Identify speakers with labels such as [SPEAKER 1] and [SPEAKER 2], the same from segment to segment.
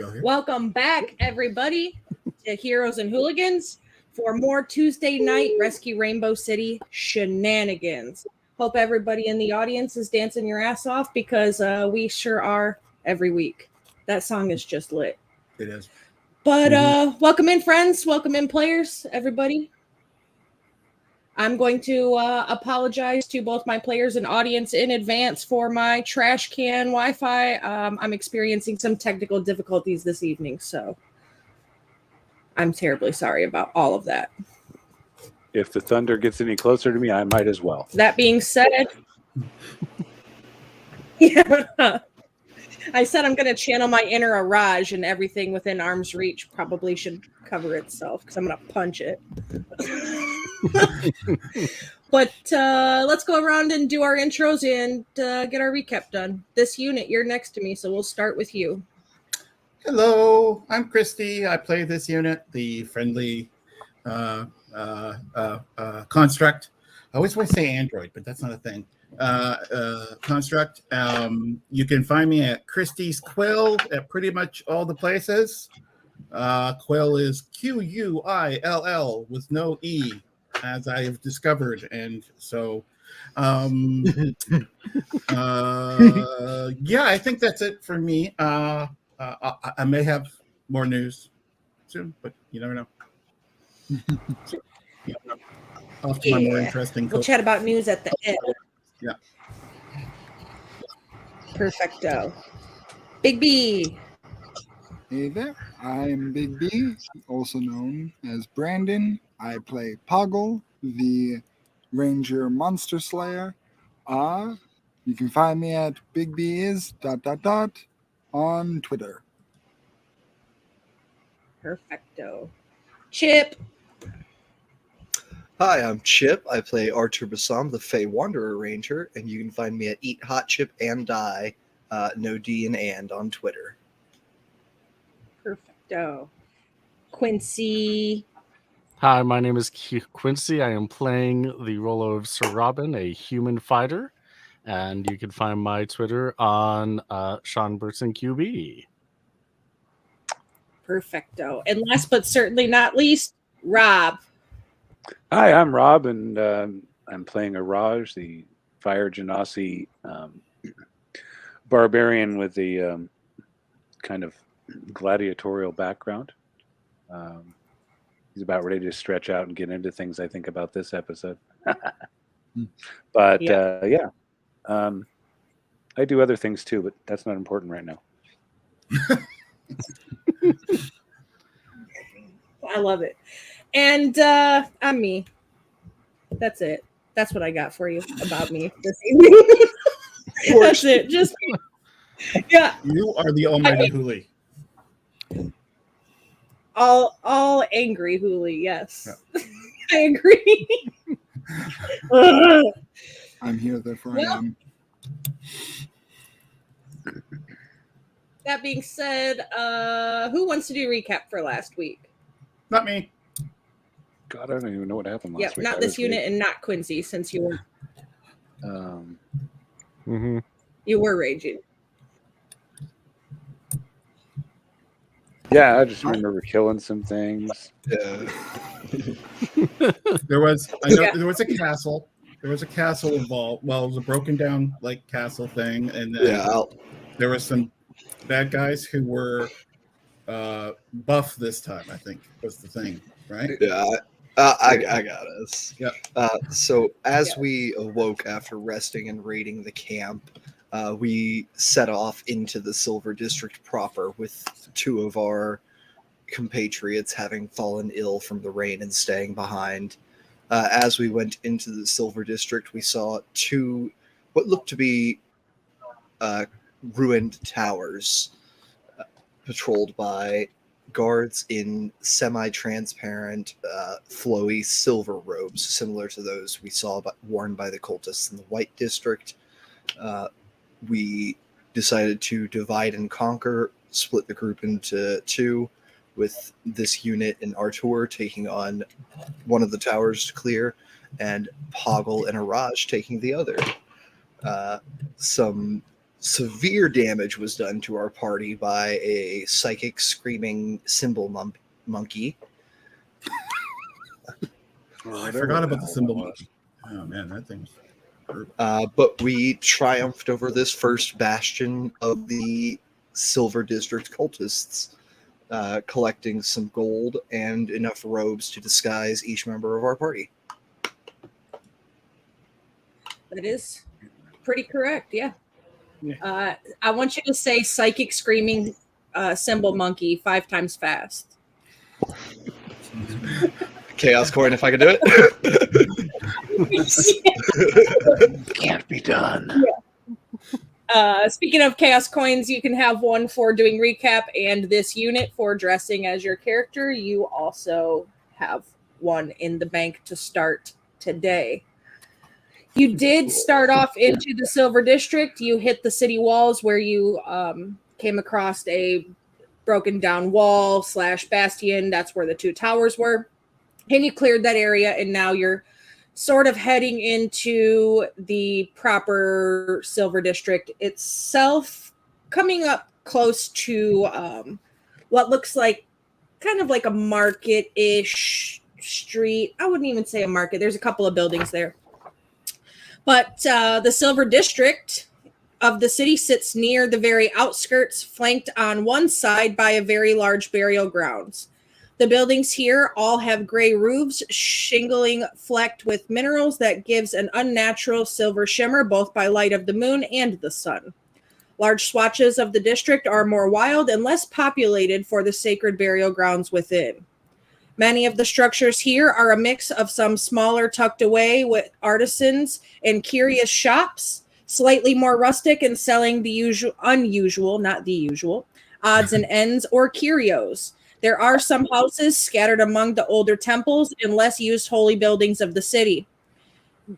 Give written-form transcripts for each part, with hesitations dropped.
[SPEAKER 1] We all here?
[SPEAKER 2] Welcome back, everybody, to Heroes and Hooligans for more Tuesday night Rescue Rainbow City shenanigans. Hope everybody in the audience is dancing your ass off because we sure are every week. That song is just lit.
[SPEAKER 1] It is.
[SPEAKER 2] But welcome in, friends. Welcome in, players, everybody. I'm going to apologize to both my players and audience in advance for my trash can Wi-Fi. I'm experiencing some technical difficulties this evening, so I'm terribly sorry about all of that.
[SPEAKER 3] If the thunder gets any closer to me, I might as well.
[SPEAKER 2] That being said, yeah, I said I'm going to channel my inner Araj, and everything within arm's reach probably should cover itself because I'm going to punch it. But let's go around and do our intros and get our recap done. This unit, you're next to me, so we'll start with you.
[SPEAKER 1] Hello, I'm Christy. I play this unit, the friendly construct. I always want to say android, but that's not a thing. Construct. You can find me at Christie's Quill at pretty much all the places. Quill is Quill with no E, as I have discovered, and so yeah, I think that's it for me. I may have more news soon, but you never know. Yeah. Off to my more interesting.
[SPEAKER 2] We'll chat about news at the end.
[SPEAKER 1] Yeah.
[SPEAKER 2] Perfecto. Big B.
[SPEAKER 4] Hey there, I'm Big B, also known as Brandon. I play Poggle, the Ranger Monster Slayer. You can find me at BigBis ... on Twitter.
[SPEAKER 2] Perfecto. Chip.
[SPEAKER 5] Hi, I'm Chip. I play Artur Basam, the Fey Wanderer Ranger, and you can find me at Eat Hot Chip and Die, no D and on Twitter.
[SPEAKER 2] Perfecto. Quincy.
[SPEAKER 6] Hi, my name is Quincy. I am playing the role of Sir Robin, a human fighter, and you can find my Twitter on Sean Burton QB.
[SPEAKER 2] Perfecto. And last but certainly not least, Rob.
[SPEAKER 3] Hi, I'm Rob, and I'm playing Araj, the Fire Genasi barbarian with the kind of gladiatorial background. He's about ready to stretch out and get into things, I think, about this episode. But yeah, I do other things too, but that's not important right now.
[SPEAKER 2] I love it. And I'm me. That's it. That's what I got for you about me this evening. That's it. Just yeah.
[SPEAKER 1] You are the almighty Hooli.
[SPEAKER 2] All angry Hooli, yes. Yeah. I agree.
[SPEAKER 4] I'm here, therefore I am.
[SPEAKER 2] That being said, who wants to do recap for last week?
[SPEAKER 1] Not me.
[SPEAKER 3] God, I don't even know what happened last week.
[SPEAKER 2] Not this unit and not Quincy, since you were you were raging.
[SPEAKER 3] Yeah, I just remember killing some things.
[SPEAKER 5] Yeah.
[SPEAKER 1] There was a castle. There was a castle involved. Well, it was a broken down like castle thing, and then there were some bad guys who were buff this time. I think was the thing, right?
[SPEAKER 5] Yeah. I got us.
[SPEAKER 1] Yeah.
[SPEAKER 5] So as we awoke after resting and raiding the camp, we set off into the Silver District proper with two of our compatriots having fallen ill from the rain and staying behind. As we went into the Silver District, we saw two what looked to be ruined towers patrolled by guards in semi-transparent, flowy silver robes, similar to those we saw worn by the cultists in the White District. We decided to divide and conquer, split the group into two, with this unit in Artur taking on one of the towers to clear, and Poggle and Araj taking the other. Some severe damage was done to our party by a psychic screaming symbol monkey.
[SPEAKER 1] I forgot about the symbol monkey. Oh man, that thing's brutal.
[SPEAKER 5] But we triumphed over this first bastion of the Silver District cultists, collecting some gold and enough robes to disguise each member of our party.
[SPEAKER 2] That is pretty correct. Yeah.
[SPEAKER 1] Yeah.
[SPEAKER 2] I want you to say psychic screaming symbol monkey 5 times fast.
[SPEAKER 5] Chaos coin, if I can do it.
[SPEAKER 3] Can't be done.
[SPEAKER 2] Speaking of chaos coins, you can have one for doing recap and this unit for dressing as your character. You also have one in the bank to start today. You did start off into the Silver District. You hit the city walls where you came across a broken down wall / bastion. That's where the 2 towers were. And you cleared that area, and now you're sort of heading into the proper Silver District itself, coming up close to what looks like kind of like a market-ish street. I wouldn't even say a market. There's a couple of buildings there. But the Silver District of the city sits near the very outskirts, flanked on one side by a very large burial grounds. The buildings here all have gray roofs, shingling flecked with minerals that gives an unnatural silver shimmer both by light of the moon and the sun. Large swatches of the district are more wild and less populated for the sacred burial grounds within. Many of the structures here are a mix of some smaller tucked away with artisans and curious shops, slightly more rustic and selling the unusual odds and ends or curios. There are some houses scattered among the older temples and less used holy buildings of the city.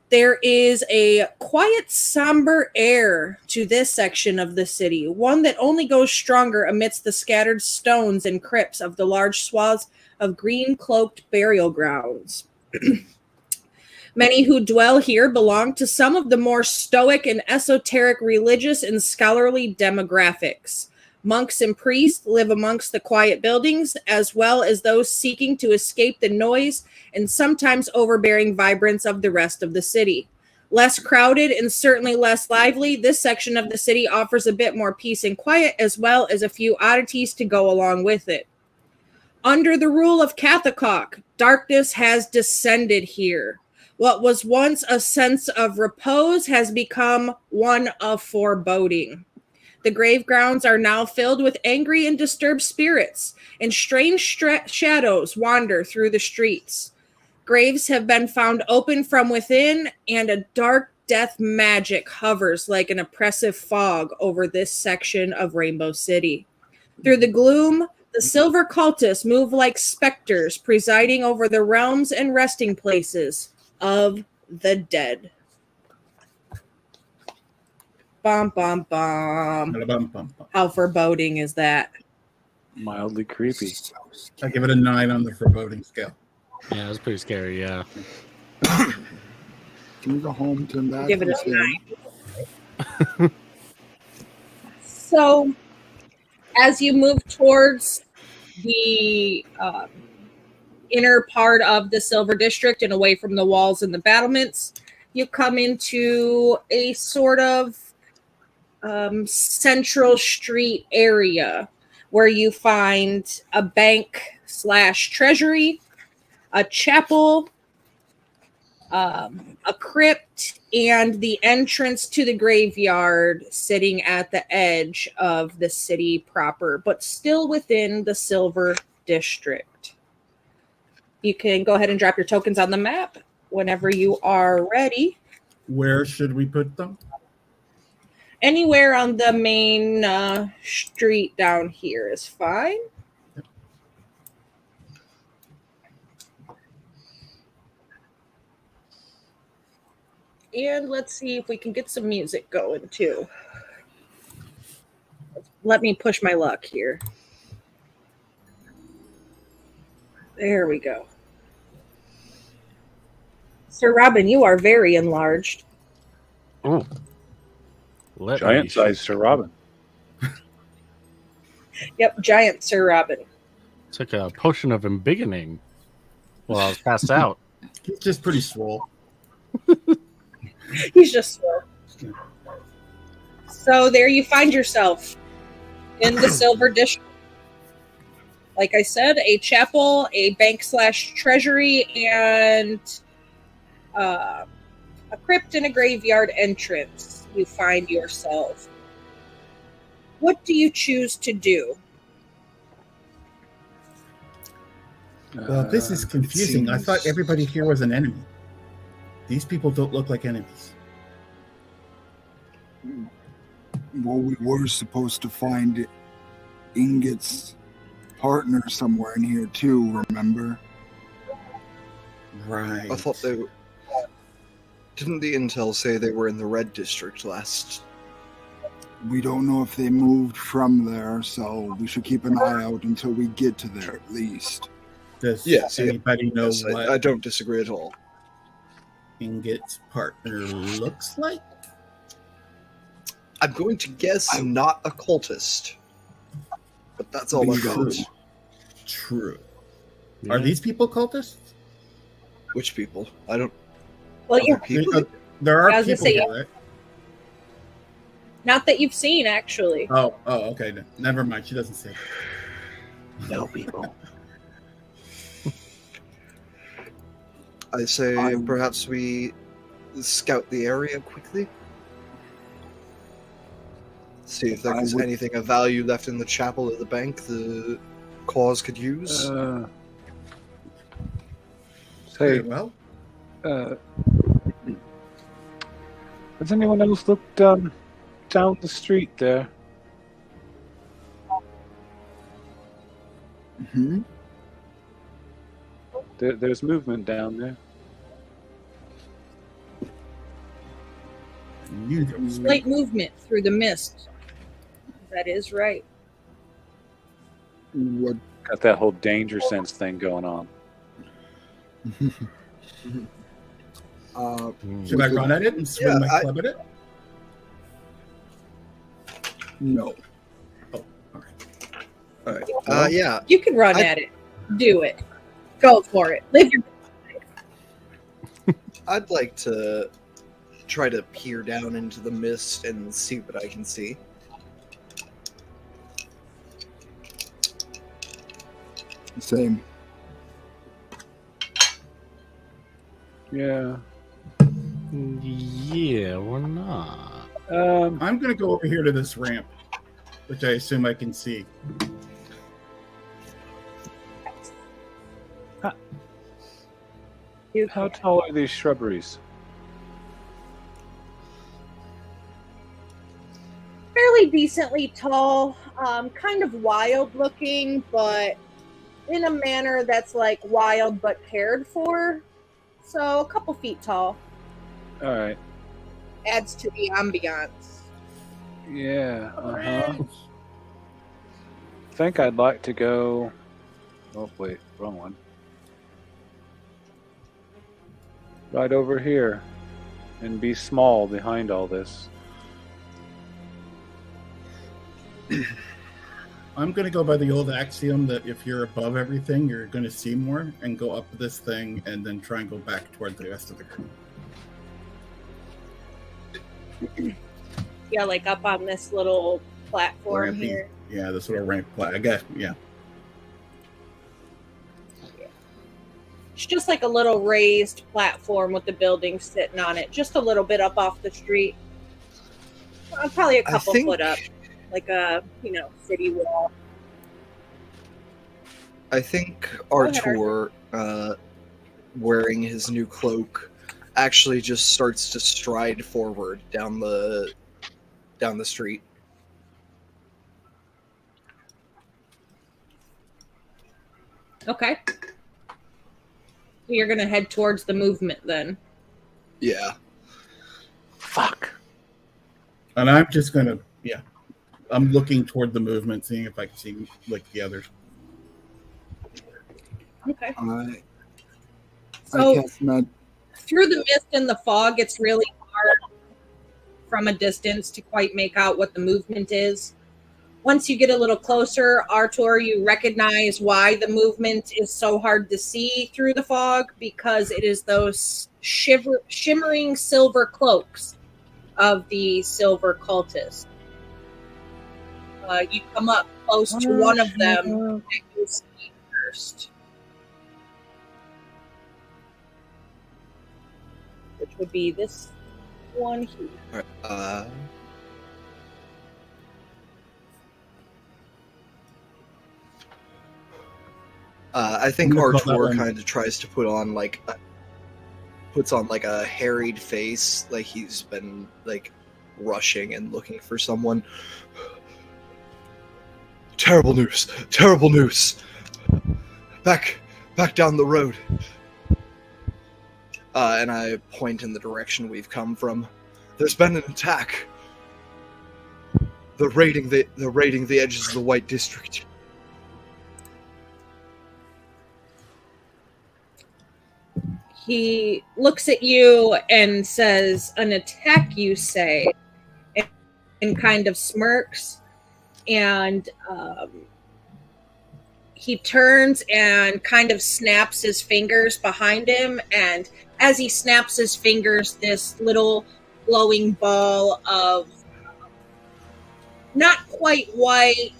[SPEAKER 2] There is a quiet, somber air to this section of the city, one that only goes stronger amidst the scattered stones and crypts of the large swaths of green-cloaked burial grounds. Many who dwell here belong to some of the more stoic and esoteric religious and scholarly demographics. Monks and priests live amongst the quiet buildings, as well as those seeking to escape the noise and sometimes overbearing vibrance of the rest of the city. Less crowded and certainly less lively, this section of the city offers a bit more peace and quiet, as well as a few oddities to go along with it. Under the rule of Cathacok, darkness has descended here. What was once a sense of repose has become one of foreboding. The grave grounds are now filled with angry and disturbed spirits, and strange shadows wander through the streets. Graves have been found open from within, and a dark death magic hovers like an oppressive fog over this section of Rainbow City. Through the gloom, the silver cultists move like specters, presiding over the realms and resting places of the dead. Bum, bum, bum. How foreboding is that?
[SPEAKER 3] Mildly creepy.
[SPEAKER 1] I give it a 9 on the foreboding scale.
[SPEAKER 6] Yeah, it's pretty scary. Yeah.
[SPEAKER 4] Can we go home to that?
[SPEAKER 2] Give it a 9. So, as you move towards the inner part of the Silver District and away from the walls and the battlements, you come into a sort of central street area where you find a bank / treasury, a chapel, a crypt, and the entrance to the graveyard sitting at the edge of the city proper, but still within the Silver District. You can go ahead and drop your tokens on the map whenever you are ready.
[SPEAKER 1] Where should we put them?
[SPEAKER 2] Anywhere on the main street down here is fine.
[SPEAKER 1] Yep.
[SPEAKER 2] And let's see if we can get some music going too. Let me push my luck here. There we go. Sir Robin, you are very enlarged.
[SPEAKER 6] Oh, Let me
[SPEAKER 3] Giant-sized
[SPEAKER 6] shoot.
[SPEAKER 3] Sir Robin.
[SPEAKER 2] Yep, giant Sir Robin.
[SPEAKER 6] Took a potion of embiggening while I was passed out.
[SPEAKER 1] He's just pretty swole.
[SPEAKER 2] He's just slow. So there you find yourself in the Silver District. Like I said, a chapel, a bank/treasury, and a crypt and a graveyard entrance. You find yourself. What do you choose to do?
[SPEAKER 1] Well, this is confusing. I thought everybody here was an enemy. These people don't look like enemies.
[SPEAKER 4] Well, we were supposed to find Ingot's partner somewhere in here too, remember?
[SPEAKER 1] Right.
[SPEAKER 5] I thought they were... Didn't the intel say they were in the red district last?
[SPEAKER 4] We don't know if they moved from there, so we should keep an eye out until we get to there at least.
[SPEAKER 1] Does
[SPEAKER 5] Yes,
[SPEAKER 1] anybody know
[SPEAKER 5] Yes,
[SPEAKER 1] what
[SPEAKER 5] I don't disagree at all.
[SPEAKER 1] Ingot's partner looks like?
[SPEAKER 5] I'm going to guess not a cultist. But that's all I
[SPEAKER 4] Bingo.
[SPEAKER 5] got.
[SPEAKER 1] True.
[SPEAKER 6] Yeah.
[SPEAKER 1] Are these people cultists?
[SPEAKER 5] Which people? I don't...
[SPEAKER 2] Well,
[SPEAKER 5] Other
[SPEAKER 2] you're
[SPEAKER 5] people?
[SPEAKER 1] There are
[SPEAKER 2] I was gonna
[SPEAKER 1] people
[SPEAKER 2] say,
[SPEAKER 1] here, right?
[SPEAKER 2] not that you've seen, actually.
[SPEAKER 1] Oh, okay. Never mind. She doesn't say.
[SPEAKER 3] No people.
[SPEAKER 5] I say perhaps we scout the area quickly. See if there's anything of value left in the chapel or the bank the cause could use.
[SPEAKER 3] Say,
[SPEAKER 1] Well,
[SPEAKER 3] has anyone else looked down the street there?
[SPEAKER 4] Hmm?
[SPEAKER 3] There's movement down there.
[SPEAKER 2] Slight movement through the mist. That is right.
[SPEAKER 4] What?
[SPEAKER 3] Got that whole danger sense thing going on.
[SPEAKER 1] should I run at it and swing
[SPEAKER 5] Yeah,
[SPEAKER 1] my club at it?
[SPEAKER 4] No.
[SPEAKER 1] Oh, okay.
[SPEAKER 5] All right. Yeah.
[SPEAKER 2] You can run at it. Do it. Go for it. Live your
[SPEAKER 5] I'd like to try to peer down into the mist and see what I can see.
[SPEAKER 4] Same.
[SPEAKER 3] Yeah.
[SPEAKER 6] Yeah, we're not.
[SPEAKER 1] I'm going to go over here to this ramp, which I assume I can see.
[SPEAKER 3] How tall are these shrubberies?
[SPEAKER 2] fairly decently tall, kind of wild looking, but in a manner that's like wild but cared for. So a couple feet tall.
[SPEAKER 3] All right.
[SPEAKER 2] Adds to the ambiance.
[SPEAKER 3] Yeah. Uh-huh. I think I'd like to go. Oh wait, wrong one. Right over here, and be small behind all this.
[SPEAKER 1] I'm going to go by the old axiom that if you're above everything, you're going to see more, and go up this thing and then try and go back toward the rest of the group.
[SPEAKER 2] Yeah, like up on this little platform
[SPEAKER 1] Rampy.
[SPEAKER 2] here.
[SPEAKER 1] Yeah, this little ramp. I guess, yeah.
[SPEAKER 2] It's just like a little raised platform with the building sitting on it, just a little bit up off the street. Probably a couple foot up, like a city wall.
[SPEAKER 5] I think
[SPEAKER 2] Go ahead,
[SPEAKER 5] Artur, wearing his new cloak, actually just starts to stride forward down the street.
[SPEAKER 2] Okay. You're gonna head towards the movement then.
[SPEAKER 5] Yeah.
[SPEAKER 3] Fuck.
[SPEAKER 1] And I'm just going to, I'm looking toward the movement, seeing if I can see like the others.
[SPEAKER 2] Okay.
[SPEAKER 4] I
[SPEAKER 2] So
[SPEAKER 4] cast
[SPEAKER 2] through the mist and the fog, it's really hard from a distance to quite make out what the movement is. Once you get a little closer, Artur, you recognize why the movement is so hard to see through the fog, because it is those shimmering silver cloaks of the silver cultists. You come up close to one of them and you see first, which would be this one here.
[SPEAKER 5] I think
[SPEAKER 1] I'm gonna call that
[SPEAKER 5] Artur
[SPEAKER 1] one-
[SPEAKER 5] kind of tries to puts on like a harried face, like he's been like rushing and looking for someone. Terrible news! Terrible news! Back down the road. And I point in the direction we've come from. There's been an attack. They're raiding the edges of the White District.
[SPEAKER 2] He looks at you and says, "An attack, you say?" and kind of smirks. And he turns and kind of snaps his fingers behind him. And as he snaps his fingers, this little glowing ball of not quite white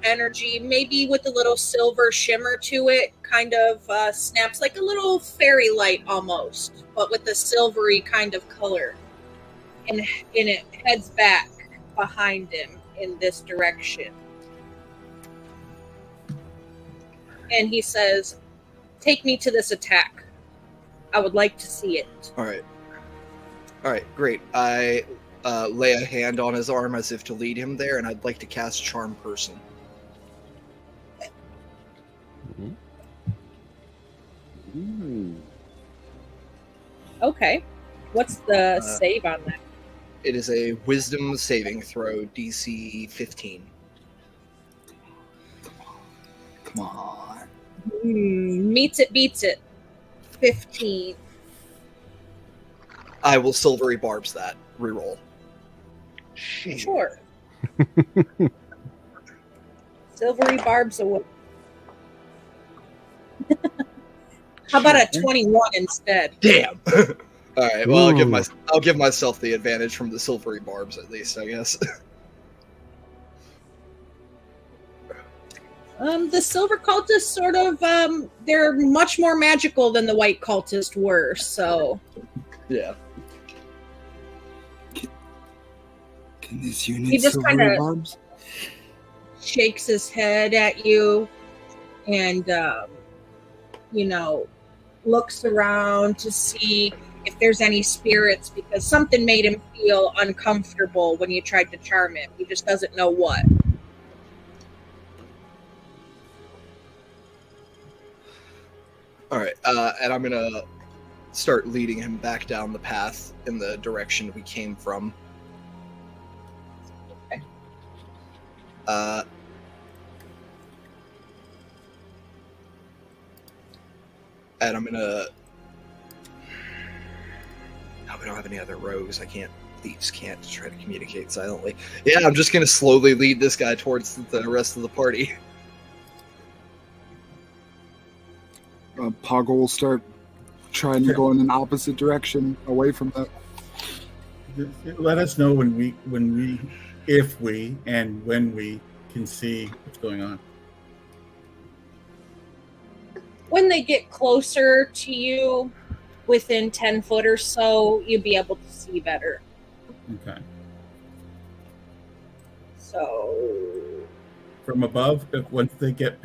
[SPEAKER 2] energy, maybe with a little silver shimmer to it, kind of snaps like a little fairy light almost, but with a silvery kind of color. And it heads back behind him in this direction. And he says, "Take me to this attack. I would like to see it."
[SPEAKER 5] All right, great. I lay a hand on his arm as if to lead him there, and I'd like to cast Charm Person.
[SPEAKER 2] Okay. What's the save on that?
[SPEAKER 5] It is a Wisdom saving throw, DC 15.
[SPEAKER 4] Come on.
[SPEAKER 2] Meets it, beats it. 15.
[SPEAKER 5] I will Silvery Barbs that. Reroll.
[SPEAKER 2] Sure. Silvery barbs away. How about a 21 instead?
[SPEAKER 5] Damn. All right. Well, I'll give myself the advantage from the Silvery Barbs at least, I guess.
[SPEAKER 2] The silver cultists sort of they're much more magical than the white cultists were, so
[SPEAKER 5] Yeah.
[SPEAKER 4] Can this
[SPEAKER 2] He
[SPEAKER 4] unit
[SPEAKER 2] just
[SPEAKER 4] silver
[SPEAKER 2] kinda-
[SPEAKER 4] barbs?
[SPEAKER 2] shakes his head at you and looks around to see if there's any spirits, because something made him feel uncomfortable when you tried to charm him. He just doesn't know what.
[SPEAKER 5] All right. And I'm gonna start leading him back down the path in the direction we came from.
[SPEAKER 2] Okay.
[SPEAKER 5] And I'm gonna. Oh, we don't have any other rogues. Thieves can't try to communicate silently. Yeah, I'm just gonna slowly lead this guy towards the rest of the party.
[SPEAKER 4] Poggle will start trying to go in an opposite direction away from that.
[SPEAKER 1] Let us know when we can see what's going on.
[SPEAKER 2] When they get closer to you, within 10 foot or so, you'll be able to see better.
[SPEAKER 1] Okay.
[SPEAKER 2] So
[SPEAKER 1] From above, once they get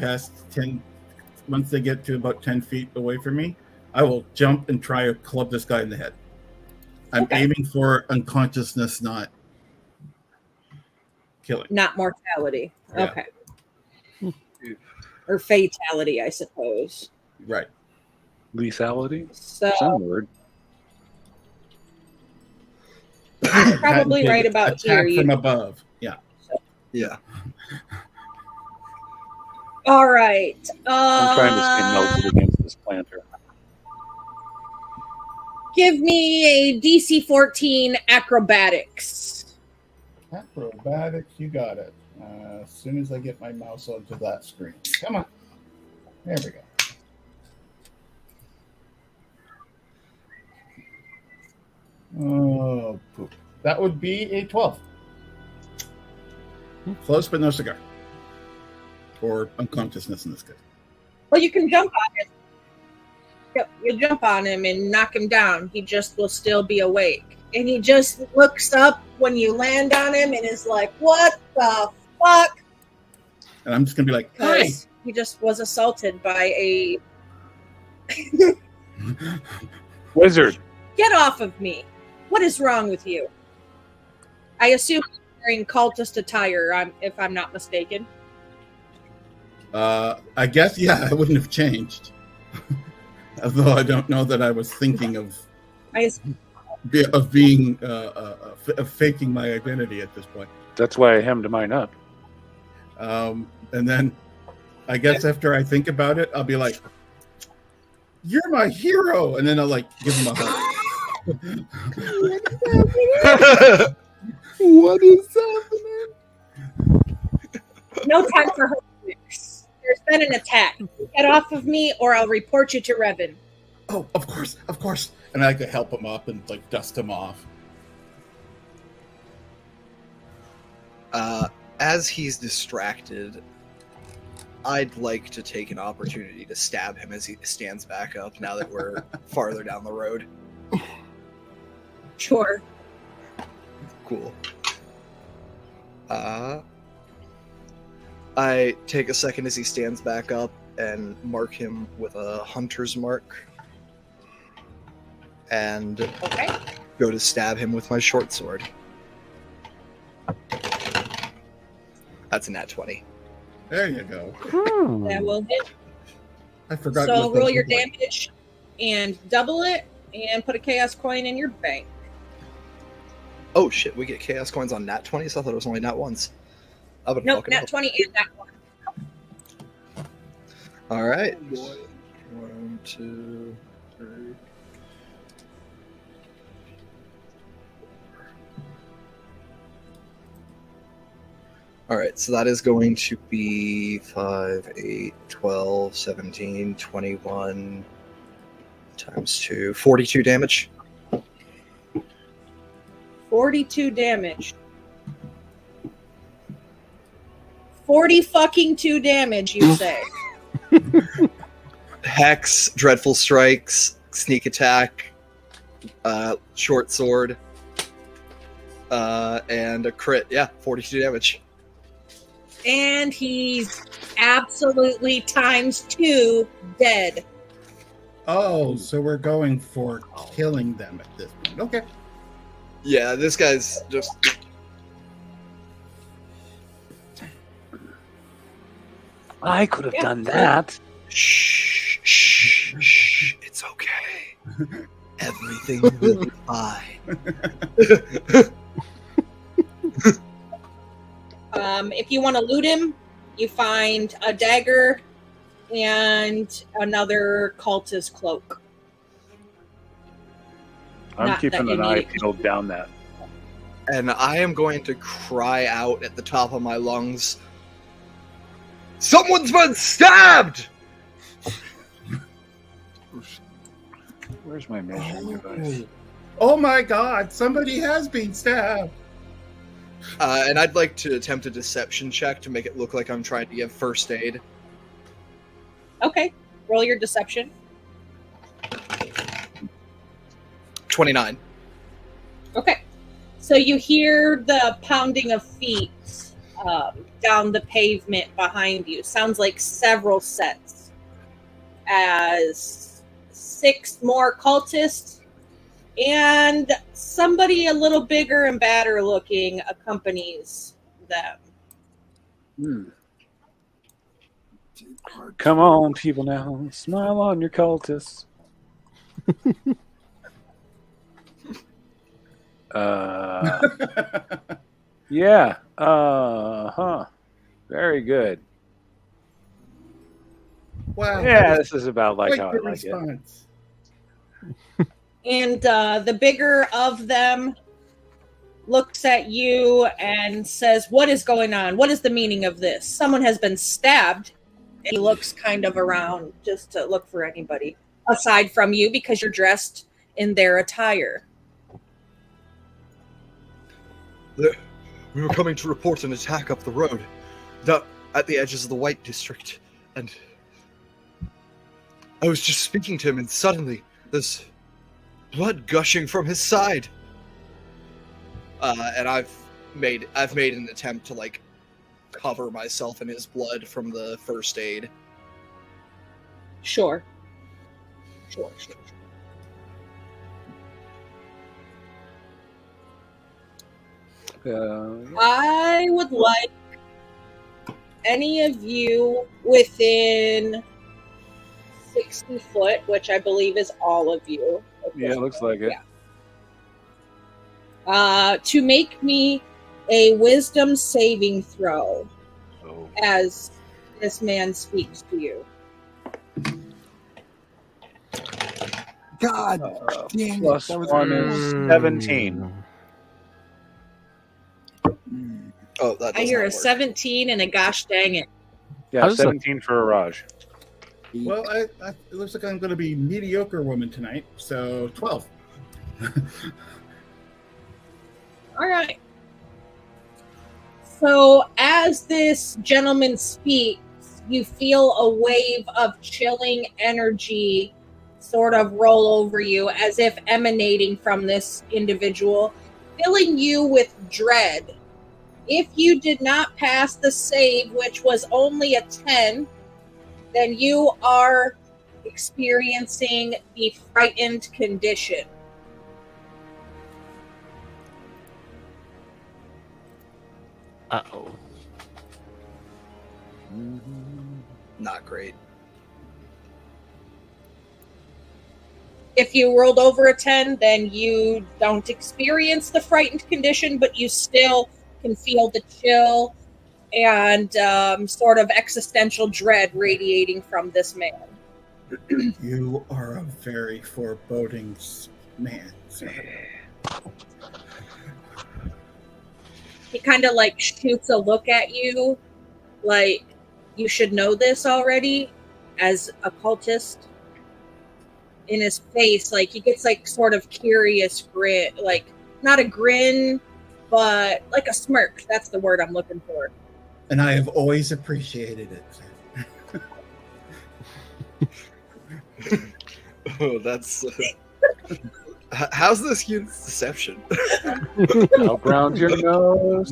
[SPEAKER 1] to about 10 feet away from me, I will jump and try to club this guy in the head. I'm
[SPEAKER 2] Okay.
[SPEAKER 1] aiming for unconsciousness, not killing.
[SPEAKER 2] not mortality.
[SPEAKER 1] Yeah.
[SPEAKER 2] Okay. Or fatality, I suppose.
[SPEAKER 1] Right.
[SPEAKER 3] Lethality?
[SPEAKER 2] So
[SPEAKER 3] Some word.
[SPEAKER 2] probably right about
[SPEAKER 1] Attack
[SPEAKER 2] here.
[SPEAKER 1] from above. Yeah.
[SPEAKER 5] Yeah.
[SPEAKER 2] All right.
[SPEAKER 3] I'm trying to stay melted against this planter.
[SPEAKER 2] Give me a DC 14 acrobatics.
[SPEAKER 1] Acrobatics, you got it. As soon as I get my mouse onto that screen. Come on. There we go. Oh, poop. That would be a 12. Close, but no cigar. Or unconsciousness in this case.
[SPEAKER 2] Well, you can jump on him. Yep, you jump on him and knock him down. He just will still be awake. And he just looks up when you land on him and is like, what the fuck?
[SPEAKER 1] And I'm just going to be like, hi.
[SPEAKER 2] Because he just was assaulted by a...
[SPEAKER 3] Wizard.
[SPEAKER 2] Get off of me. What is wrong with you? I assume he's wearing cultist attire, if I'm not mistaken.
[SPEAKER 1] I guess, yeah, I wouldn't have changed. Although I don't know that I was thinking of being of faking my identity at this point.
[SPEAKER 3] That's why I hemmed mine up.
[SPEAKER 1] And then I guess after I think about it, I'll be like, "You're my hero," and then I'll like give him a hug.
[SPEAKER 4] What is happening?
[SPEAKER 2] No time for her. There's been an attack. Get off of me or I'll report you to Revan.
[SPEAKER 1] Oh, of course. And I like to help him up and like dust him off.
[SPEAKER 5] As he's distracted, I'd like to take an opportunity to stab him as he stands back up now that we're farther down the road.
[SPEAKER 2] Sure.
[SPEAKER 5] Cool. I take a second as he stands back up and mark him with a hunter's mark. And
[SPEAKER 2] Okay.
[SPEAKER 5] go to stab him with my short sword. That's a nat 20.
[SPEAKER 1] There you go.
[SPEAKER 2] That will hit.
[SPEAKER 1] I forgot.
[SPEAKER 2] So
[SPEAKER 1] what
[SPEAKER 2] roll
[SPEAKER 1] those
[SPEAKER 2] your
[SPEAKER 1] look like.
[SPEAKER 2] damage and double it and put a chaos coin in your bank.
[SPEAKER 5] Oh shit, we get chaos coins on nat 20s? I thought it was only nat 1s. I would
[SPEAKER 2] Nope,
[SPEAKER 5] fucking
[SPEAKER 2] nat
[SPEAKER 5] hope.
[SPEAKER 2] 20 and that one.
[SPEAKER 5] Alright. 1, 2, 3. Alright, so that is going to be 5, 8, 12, 17, 21 times 2. 42 damage.
[SPEAKER 2] 42 damage. 40 fucking 2 damage, you say?
[SPEAKER 5] Hex, Dreadful Strikes, Sneak Attack, Short Sword, and a crit. Yeah, 42 damage.
[SPEAKER 2] And he's absolutely times 2 dead.
[SPEAKER 1] Oh, so we're going for killing them at this point. Okay.
[SPEAKER 5] Yeah, this guy's just...
[SPEAKER 3] I could have
[SPEAKER 2] Yeah.
[SPEAKER 3] done that.
[SPEAKER 5] Shh, shh, shh. It's okay. Everything will be fine.
[SPEAKER 2] If you want to loot him, you find a dagger and another cultist cloak.
[SPEAKER 3] I'm
[SPEAKER 2] Not
[SPEAKER 3] keeping
[SPEAKER 2] that
[SPEAKER 3] an
[SPEAKER 2] you
[SPEAKER 3] eye
[SPEAKER 2] need it.
[SPEAKER 3] peeled down that.
[SPEAKER 5] And I am going to cry out at the top of my lungs, "Someone's been stabbed!"
[SPEAKER 3] Where's my measuring device?
[SPEAKER 1] Oh my God! Somebody has been stabbed.
[SPEAKER 5] And I'd like to attempt a deception check to make it look like I'm trying to give first aid.
[SPEAKER 2] Okay, roll your deception.
[SPEAKER 5] 29.
[SPEAKER 2] Okay, so you hear the pounding of feet down the pavement behind you. Sounds like several sets. As 6 more cultists and somebody a little bigger and badder looking accompanies them.
[SPEAKER 3] Come on, people now. Smile on your cultists. Yeah. Very good.
[SPEAKER 1] Wow.
[SPEAKER 3] Yeah, this is about like
[SPEAKER 1] Quite
[SPEAKER 3] how I
[SPEAKER 1] the
[SPEAKER 3] like it.
[SPEAKER 1] response.
[SPEAKER 2] And the bigger of them looks at you and says, "What is going on? What is the meaning of this? Someone has been stabbed." And he looks kind of around just to look for anybody aside from you because you're dressed in their attire.
[SPEAKER 5] We were coming to report an attack up the road, at the edges of the White District, and I was just speaking to him, and suddenly there's blood gushing from his side. And I've made an attempt to like cover myself in his blood from the first aid.
[SPEAKER 2] Sure. I would like any of you within 60 foot, which I believe is all of you.
[SPEAKER 3] Yeah, it looks like it.
[SPEAKER 2] To make me a wisdom saving throw
[SPEAKER 3] Oh.
[SPEAKER 2] as this man speaks to you.
[SPEAKER 4] God dang it.
[SPEAKER 3] Plus
[SPEAKER 4] That was
[SPEAKER 3] 1 is 17.
[SPEAKER 5] Oh, that
[SPEAKER 2] I
[SPEAKER 5] does
[SPEAKER 2] hear
[SPEAKER 5] not
[SPEAKER 2] a
[SPEAKER 5] work.
[SPEAKER 2] 17 and a gosh dang it.
[SPEAKER 3] Yeah,
[SPEAKER 6] How's that?
[SPEAKER 3] 17 for a Raj.
[SPEAKER 1] Well, it looks like I'm going to be mediocre woman tonight, so 12.
[SPEAKER 2] All right. So as this gentleman speaks, you feel a wave of chilling energy sort of roll over you as if emanating from this individual, filling you with dread. If you did not pass the save, which was only a 10, then you are experiencing the frightened condition.
[SPEAKER 6] Uh-oh.
[SPEAKER 5] Not great.
[SPEAKER 2] If you rolled over a 10, then you don't experience the frightened condition, but you still can feel the chill and sort of existential dread radiating from this man.
[SPEAKER 1] You are a very foreboding man, sir.
[SPEAKER 2] He kind of like shoots a look at you, like you should know this already, as a cultist. In his face, like he gets like sort of curious grin, like not a grin, but like a smirk. That's the word I'm looking for.
[SPEAKER 1] And I have always appreciated it.
[SPEAKER 5] Oh, that's. How's this unit's deception?
[SPEAKER 3] Now ground your nose.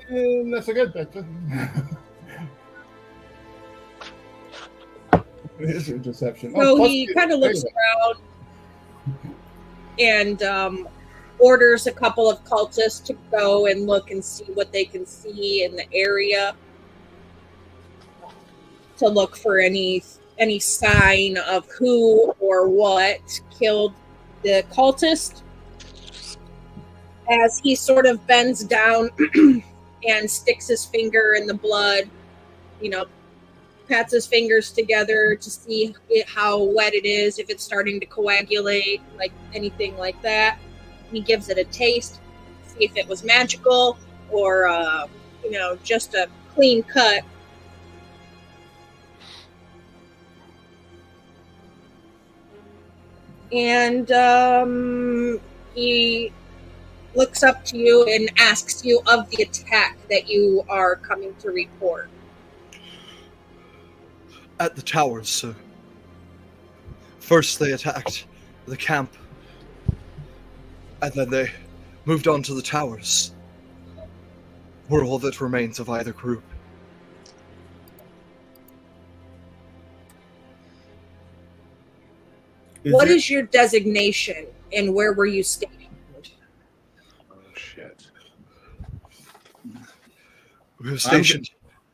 [SPEAKER 1] That's a good bet. It is a deception.
[SPEAKER 2] So
[SPEAKER 1] plus
[SPEAKER 2] he
[SPEAKER 1] two.
[SPEAKER 2] kind of looks
[SPEAKER 1] Wait
[SPEAKER 2] around and orders a couple of cultists to go and look and see what they can see in the area to look for any sign of who or what killed the cultist. As he sort of bends down and sticks his finger in the blood, pats his fingers together to see how wet it is, if it's starting to coagulate, like anything like that. He gives it a taste, see if it was magical or, just a clean cut. And he looks up to you and asks you of the attack that you are coming to report.
[SPEAKER 5] At the towers, sir. First they attacked the camp, and then they moved on to the towers. We're all that remains of either group.
[SPEAKER 2] What is your designation and where were you stationed?
[SPEAKER 3] Oh, shit.
[SPEAKER 5] We were stationed.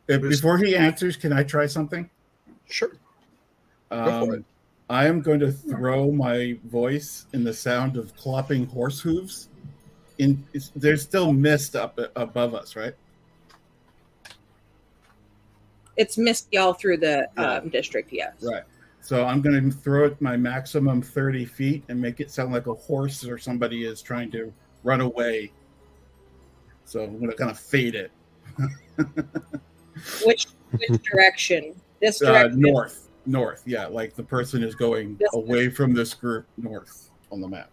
[SPEAKER 1] Before he answers, can I try something?
[SPEAKER 5] Sure. Go for it.
[SPEAKER 1] I am going to throw my voice in the sound of clopping horse hooves. There's still mist up above us, right?
[SPEAKER 2] It's misty all through the district, yes.
[SPEAKER 1] Right. So I'm going to throw it my maximum 30 feet and make it sound like a horse or somebody is trying to run away. So I'm going to kind of fade it.
[SPEAKER 2] Which direction? This direction?
[SPEAKER 1] North. Yeah, like the person is going
[SPEAKER 2] This
[SPEAKER 1] away from this group north on the map.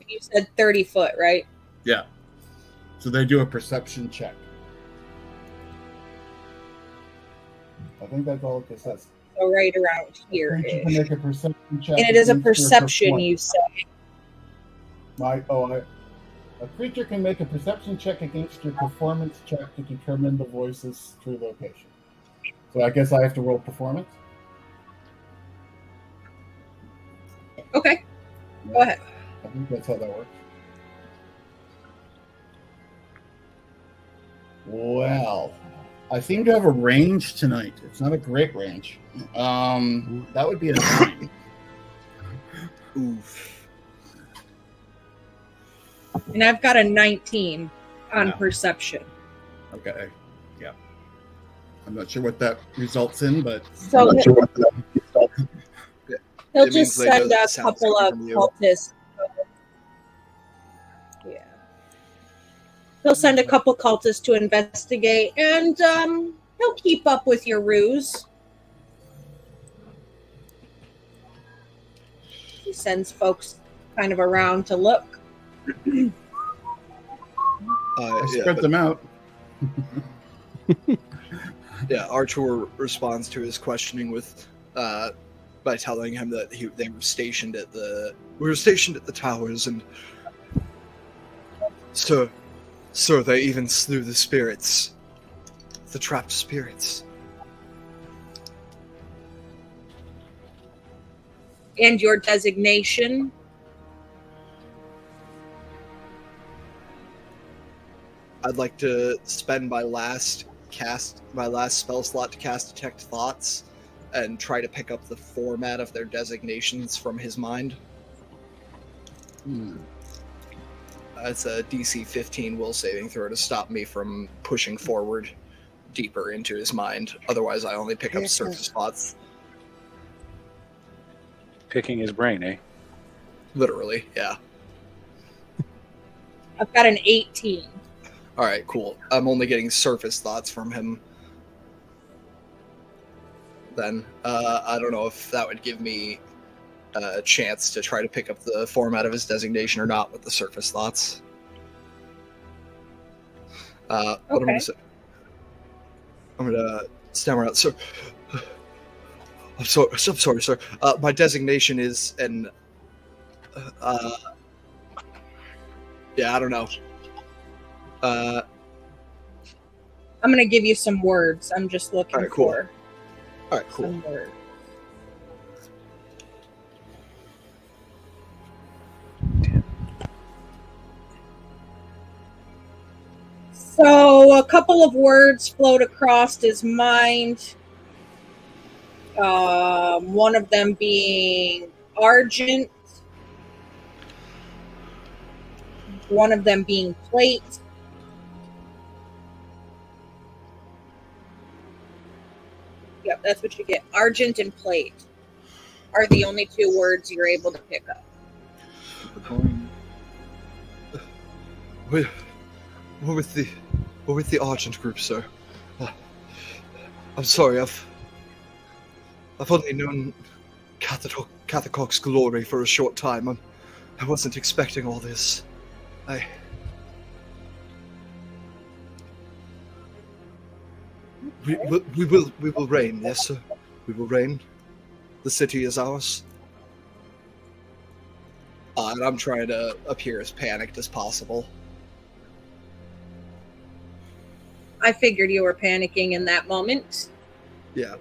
[SPEAKER 2] You said 30 foot, right?
[SPEAKER 1] Yeah. So they do a perception check. I think that's all it says.
[SPEAKER 2] So right around here.
[SPEAKER 1] You can make a perception check.
[SPEAKER 2] And it is a
[SPEAKER 1] against your
[SPEAKER 2] perception,
[SPEAKER 1] performance.
[SPEAKER 2] you say.
[SPEAKER 1] A creature can make a perception check against your performance check to determine the voice's true location. So I guess I have to roll performance.
[SPEAKER 2] Okay. Go ahead.
[SPEAKER 1] I think that's how that works. Well, I seem to have a range tonight. It's not a great range. That would be a 9.
[SPEAKER 5] Oof.
[SPEAKER 2] And I've got a 19 on
[SPEAKER 1] Yeah.
[SPEAKER 2] perception.
[SPEAKER 1] Okay. Yeah. I'm not sure what that results in, but
[SPEAKER 2] So he'll
[SPEAKER 5] It
[SPEAKER 2] just
[SPEAKER 5] means they know
[SPEAKER 2] send
[SPEAKER 5] that
[SPEAKER 2] a
[SPEAKER 5] the sound's
[SPEAKER 2] couple
[SPEAKER 5] coming
[SPEAKER 2] of
[SPEAKER 5] from you.
[SPEAKER 2] cultists. Yeah. He'll send a couple cultists to investigate, and he'll keep up with your ruse. He sends folks kind of around to look.
[SPEAKER 1] I
[SPEAKER 5] Yeah,
[SPEAKER 1] spread them out.
[SPEAKER 5] yeah, Archer responds to his questioning with by telling him that we were stationed at the towers, and sir, they even slew the spirits, the trapped spirits.
[SPEAKER 2] And your designation.
[SPEAKER 5] I'd like to spend my last spell slot to cast Detect Thoughts and try to pick up the format of their designations from his mind. It's a DC 15 will saving throw to stop me from pushing forward deeper into his mind. Otherwise, I only pick up surface thoughts.
[SPEAKER 3] Picking his brain, eh?
[SPEAKER 5] Literally, yeah.
[SPEAKER 2] I've got an 18.
[SPEAKER 5] All right, cool. I'm only getting surface thoughts from him. Then I don't know if that would give me a chance to try to pick up the format of his designation or not with the surface thoughts. What I'm gonna say. I'm gonna stammer out. So, I'm sorry, sir. My designation is an. Yeah, I don't know.
[SPEAKER 2] I'm going to give you some words. I'm just looking
[SPEAKER 5] All right, cool.
[SPEAKER 2] for
[SPEAKER 5] All right, cool.
[SPEAKER 2] some words. So a couple of words float across his mind. One of them being argent. One of them being plate. Yep, that's what you get. Argent and plate are the only two words you're able to pick up.
[SPEAKER 5] We're with the Argent group, sir. I'm sorry, I've only known Cathacock's glory for a short time. I wasn't expecting all this. We will reign, yes, sir. We will reign. The city is ours. And I'm trying to appear as panicked as possible.
[SPEAKER 2] I figured you were panicking in that moment.
[SPEAKER 5] Yeah.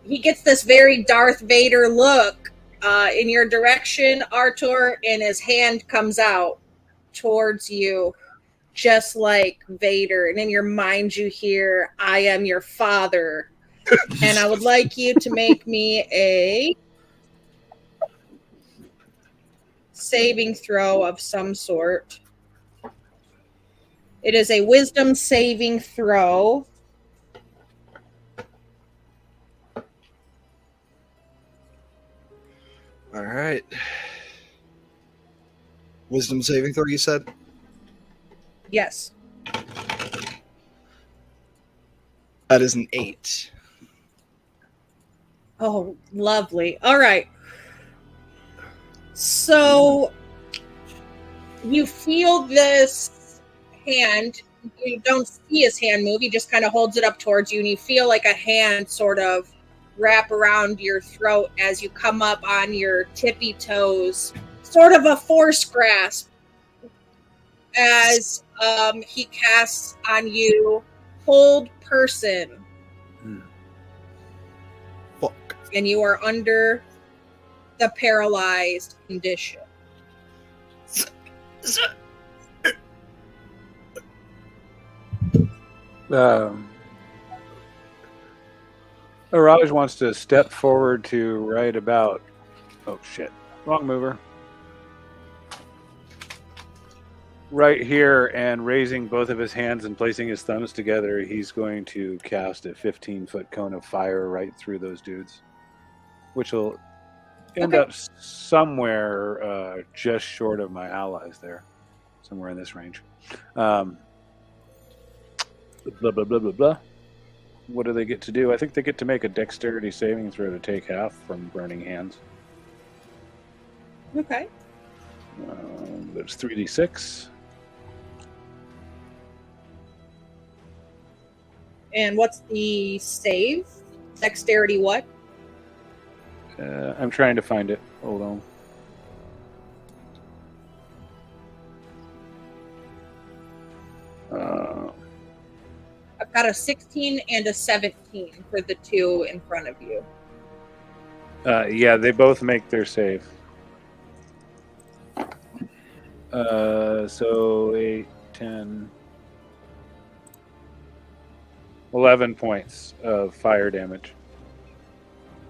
[SPEAKER 2] He gets this very Darth Vader look in your direction, Artur, and his hand comes out towards you, just like Vader. And in your mind, you hear, "I am your father." And I would like you to make me a saving throw of some sort. It is a wisdom saving throw.
[SPEAKER 5] All right. Wisdom saving throw, you said?
[SPEAKER 2] Yes.
[SPEAKER 5] That is an 8.
[SPEAKER 2] Oh, lovely. All right. So you feel this hand. You don't see his hand move. He just kind of holds it up towards you, and you feel like a hand sort of wrap around your throat as you come up on your tippy toes, sort of a force grasp as he casts on you hold person.
[SPEAKER 5] Fuck.
[SPEAKER 2] And you are under the paralyzed condition.
[SPEAKER 3] Araj wants to step forward to right about. Oh shit! Wrong mover. Right here, and raising both of his hands and placing his thumbs together, he's going to cast a 15-foot cone of fire right through those dudes, which will end up somewhere just short of my allies there, somewhere in this range. Blah, blah, blah, blah, blah. What do they get to do? I think they get to make a dexterity saving throw to take half from burning hands.
[SPEAKER 2] Okay.
[SPEAKER 3] There's 3d6.
[SPEAKER 2] And what's the save? Dexterity what?
[SPEAKER 3] I'm trying to find it. Hold on.
[SPEAKER 2] I've got a 16 and a 17 for the two in front of you.
[SPEAKER 3] Yeah, they both make their save. So 8, 10, 11 points of fire damage.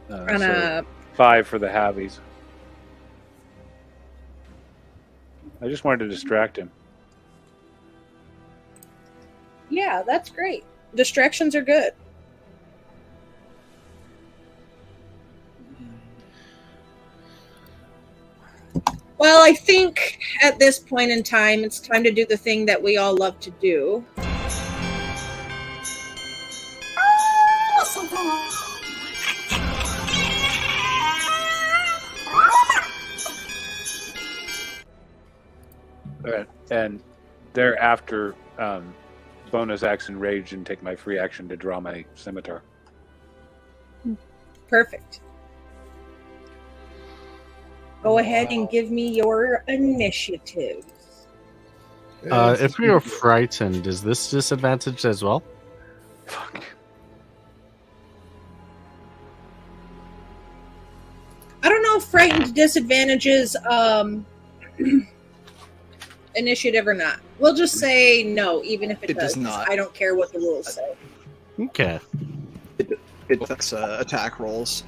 [SPEAKER 3] So 5 for the Havies. I just wanted to distract him.
[SPEAKER 2] Yeah, that's great. Distractions are good. Well, I think at this point in time, it's time to do the thing that we all love to do.
[SPEAKER 3] And thereafter, bonus action rage and take my free action to draw my scimitar.
[SPEAKER 2] Perfect. Go ahead and give me your initiatives.
[SPEAKER 6] If we are frightened, is this disadvantaged as well?
[SPEAKER 3] Fuck.
[SPEAKER 2] I don't know if frightened disadvantages initiative or not. We'll just say no, even if it
[SPEAKER 5] It does
[SPEAKER 2] 'cause
[SPEAKER 5] not.
[SPEAKER 2] I don't care what the rules say.
[SPEAKER 6] Okay.
[SPEAKER 5] It's attack rolls.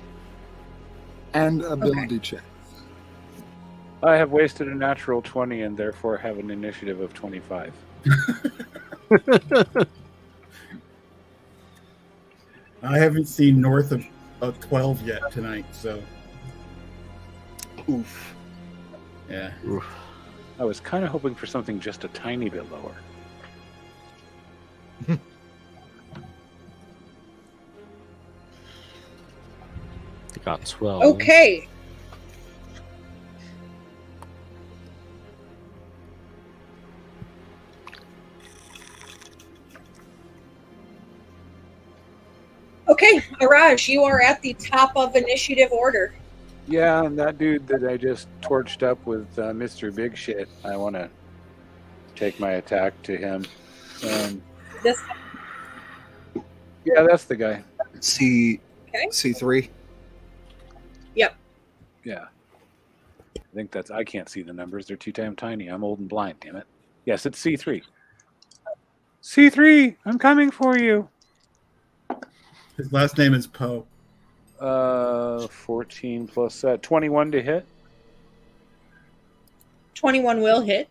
[SPEAKER 4] And ability check.
[SPEAKER 3] I have wasted a natural 20 and therefore have an initiative of 25.
[SPEAKER 1] I haven't seen north of 12 yet tonight, so
[SPEAKER 5] Oof.
[SPEAKER 1] yeah.
[SPEAKER 6] Oof.
[SPEAKER 3] I was kind of hoping for something just a tiny bit lower.
[SPEAKER 6] Got 12.
[SPEAKER 2] Okay. Okay, Araj, you are at the top of initiative order.
[SPEAKER 3] Yeah, and that dude that I just torched up with Mr. Big Shit, I want to take my attack to him.
[SPEAKER 2] This
[SPEAKER 3] Yeah, that's the guy.
[SPEAKER 2] Okay.
[SPEAKER 5] C3.
[SPEAKER 2] Yep.
[SPEAKER 3] Yeah. I think that's... I can't see the numbers. They're too damn tiny. I'm old and blind, damn it. Yes, it's C3. C3! I'm coming for you!
[SPEAKER 1] His last name is Poe.
[SPEAKER 3] 14 plus 21 to hit.
[SPEAKER 2] 21 will hit.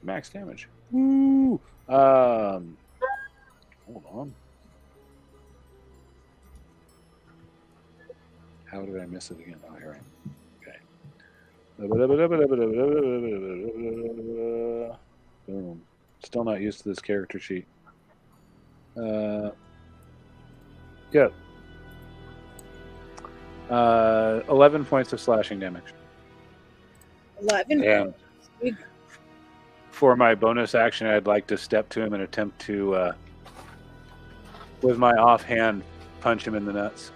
[SPEAKER 3] Max damage. Woo! Hold on. How did I miss it again? Oh, here I am. Okay. Boom. Still not used to this character sheet. Yeah. 11 points of slashing damage.
[SPEAKER 2] 11.
[SPEAKER 3] And for my bonus action, I'd like to step to him and attempt to, with my offhand, punch him in the nuts.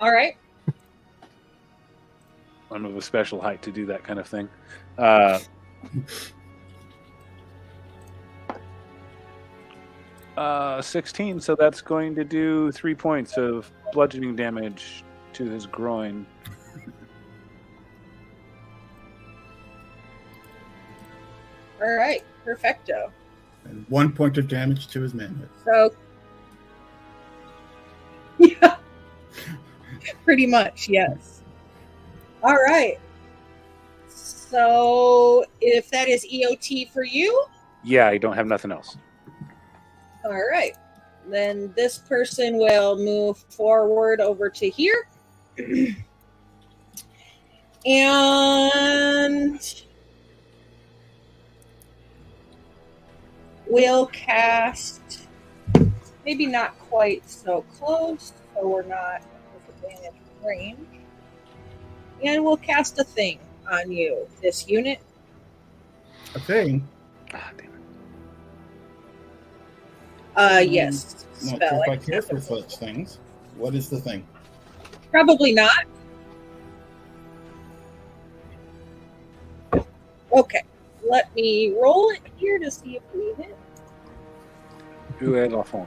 [SPEAKER 2] All right.
[SPEAKER 3] I'm of a special height to do that kind of thing. 16, so that's going to do 3 points of bludgeoning damage to his groin.
[SPEAKER 2] All right. Perfecto.
[SPEAKER 1] And 1 point of damage to his manhood.
[SPEAKER 2] So, yeah, pretty much, yes. All right. So, if that is EOT for you,
[SPEAKER 3] Yeah, I don't have nothing else.
[SPEAKER 2] all right. Then this person will move forward over to here. And we'll cast, maybe not quite so close, so we're not with advantage range. And we'll cast a thing on you, this unit.
[SPEAKER 1] A thing.
[SPEAKER 3] Ah, damn it.
[SPEAKER 2] Yes.
[SPEAKER 1] Not
[SPEAKER 2] Spell.
[SPEAKER 1] sure if I care for such things. What is the thing?
[SPEAKER 2] Probably not. Okay. Let me roll it here to see if we hit.
[SPEAKER 3] Où est l'enfant?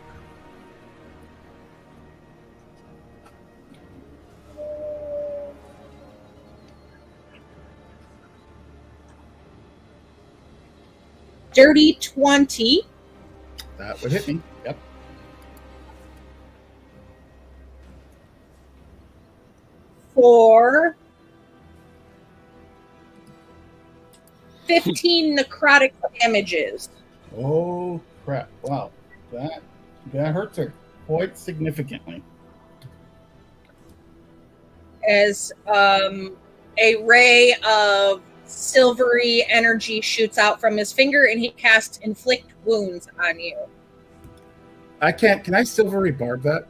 [SPEAKER 2] Dirty 20
[SPEAKER 1] That would hit me. Yep.
[SPEAKER 2] for 15 necrotic damages.
[SPEAKER 1] Oh crap! Wow, that hurts her quite significantly.
[SPEAKER 2] As a ray of silvery energy shoots out from his finger, and he casts inflict wounds on you.
[SPEAKER 1] I can't. Can I silvery barb that?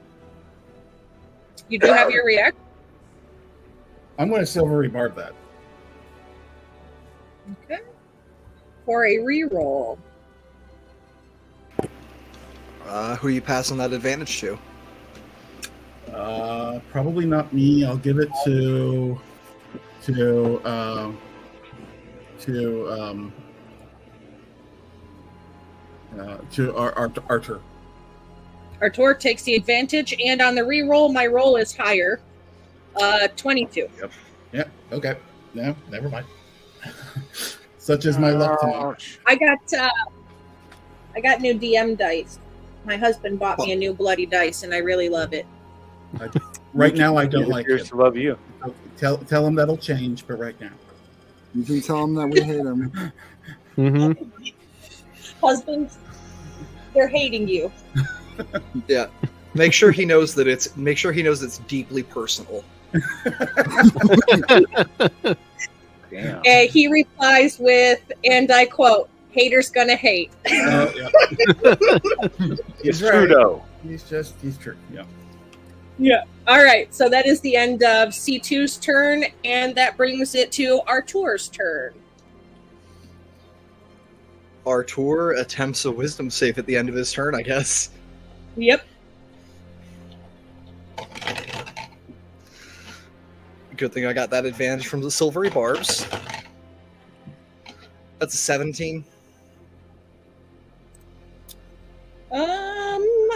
[SPEAKER 2] You do have your react.
[SPEAKER 1] I'm going to silvery barb that.
[SPEAKER 2] Okay. For a reroll.
[SPEAKER 5] Who are you passing that advantage to?
[SPEAKER 1] Probably not me. I'll give it to Arthur.
[SPEAKER 2] Artur takes the advantage, and on the reroll, my roll is higher. 22.
[SPEAKER 1] Yep. Okay. No, never mind. Such is my luck tonight.
[SPEAKER 3] Ouch.
[SPEAKER 2] I got new DM dice. My husband bought me a new bloody dice, and I really love it.
[SPEAKER 1] Right now, I don't
[SPEAKER 3] It
[SPEAKER 1] like
[SPEAKER 3] appears
[SPEAKER 1] it.
[SPEAKER 3] to love you.
[SPEAKER 1] Tell him that'll change, but right now.
[SPEAKER 4] You can tell him that we hate him.
[SPEAKER 6] Mm-hmm.
[SPEAKER 2] Husbands, they're hating you.
[SPEAKER 5] Yeah. Make sure he knows that it's deeply personal.
[SPEAKER 3] Damn.
[SPEAKER 2] And he replies with, and I quote, haters gonna hate.
[SPEAKER 1] Yeah.
[SPEAKER 3] It's
[SPEAKER 1] He's
[SPEAKER 3] true,
[SPEAKER 1] right.
[SPEAKER 3] though.
[SPEAKER 1] He's true. Yeah.
[SPEAKER 2] Yeah. All right. So that is the end of C2's turn, and that brings it to Artur's turn.
[SPEAKER 5] Artur attempts a wisdom save at the end of his turn, I guess.
[SPEAKER 2] Yep.
[SPEAKER 5] Good thing I got that advantage from the silvery barbs. That's a 17.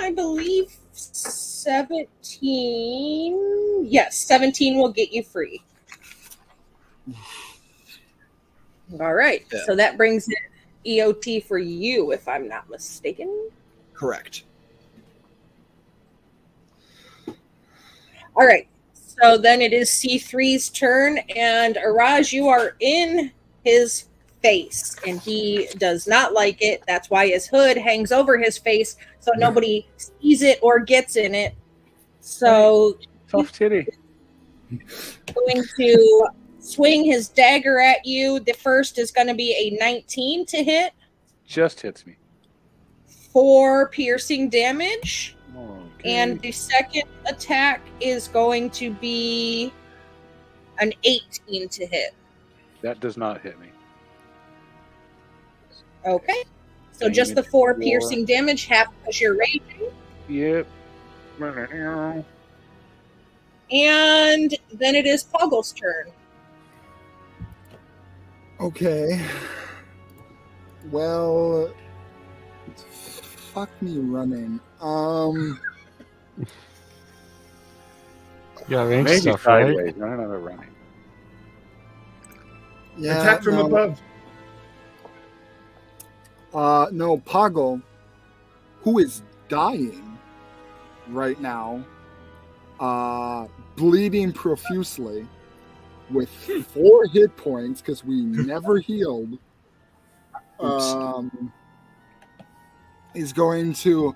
[SPEAKER 2] I believe 17. Yes, 17 will get you free. All right.
[SPEAKER 5] Yeah.
[SPEAKER 2] So that brings it EOT for you, if I'm not mistaken.
[SPEAKER 5] Correct.
[SPEAKER 2] All right. So then it is C3's turn, and Araj, you are in his face, and he does not like it. That's why his hood hangs over his face so nobody sees it or gets in it. So
[SPEAKER 3] Soft titty.
[SPEAKER 2] going to swing his dagger at you. The first is going to be a 19 to hit
[SPEAKER 3] Just hits me.
[SPEAKER 2] for piercing damage.
[SPEAKER 3] Okay.
[SPEAKER 2] And the second attack is going to be an 18 to hit.
[SPEAKER 3] That does not hit me.
[SPEAKER 2] Okay. So
[SPEAKER 3] Dang
[SPEAKER 2] just
[SPEAKER 3] it.
[SPEAKER 2] the 4
[SPEAKER 3] 4.
[SPEAKER 2] piercing damage, half because you're raging.
[SPEAKER 3] Yep.
[SPEAKER 2] And then it is Poggle's turn.
[SPEAKER 4] Okay. Well, fuck me running.
[SPEAKER 6] Yeah, range
[SPEAKER 3] Maybe
[SPEAKER 6] stuff, right?
[SPEAKER 3] sideways. No, no, no, running.
[SPEAKER 4] Yeah,
[SPEAKER 1] Attack from
[SPEAKER 4] no,
[SPEAKER 1] above.
[SPEAKER 4] No, Poggle, who is dying right now, bleeding profusely with 4 hit points because we never healed. Is going to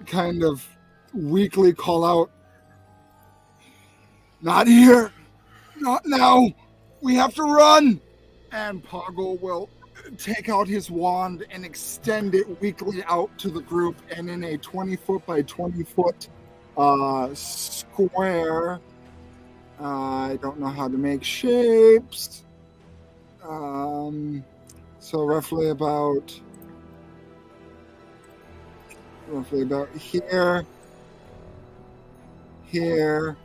[SPEAKER 4] kind of weakly call out, "Not here! Not now! We have to run!" And Poggle will take out his wand and extend it weakly out to the group, and in a 20-foot by 20-foot square. I don't know how to make shapes. So roughly about here, here.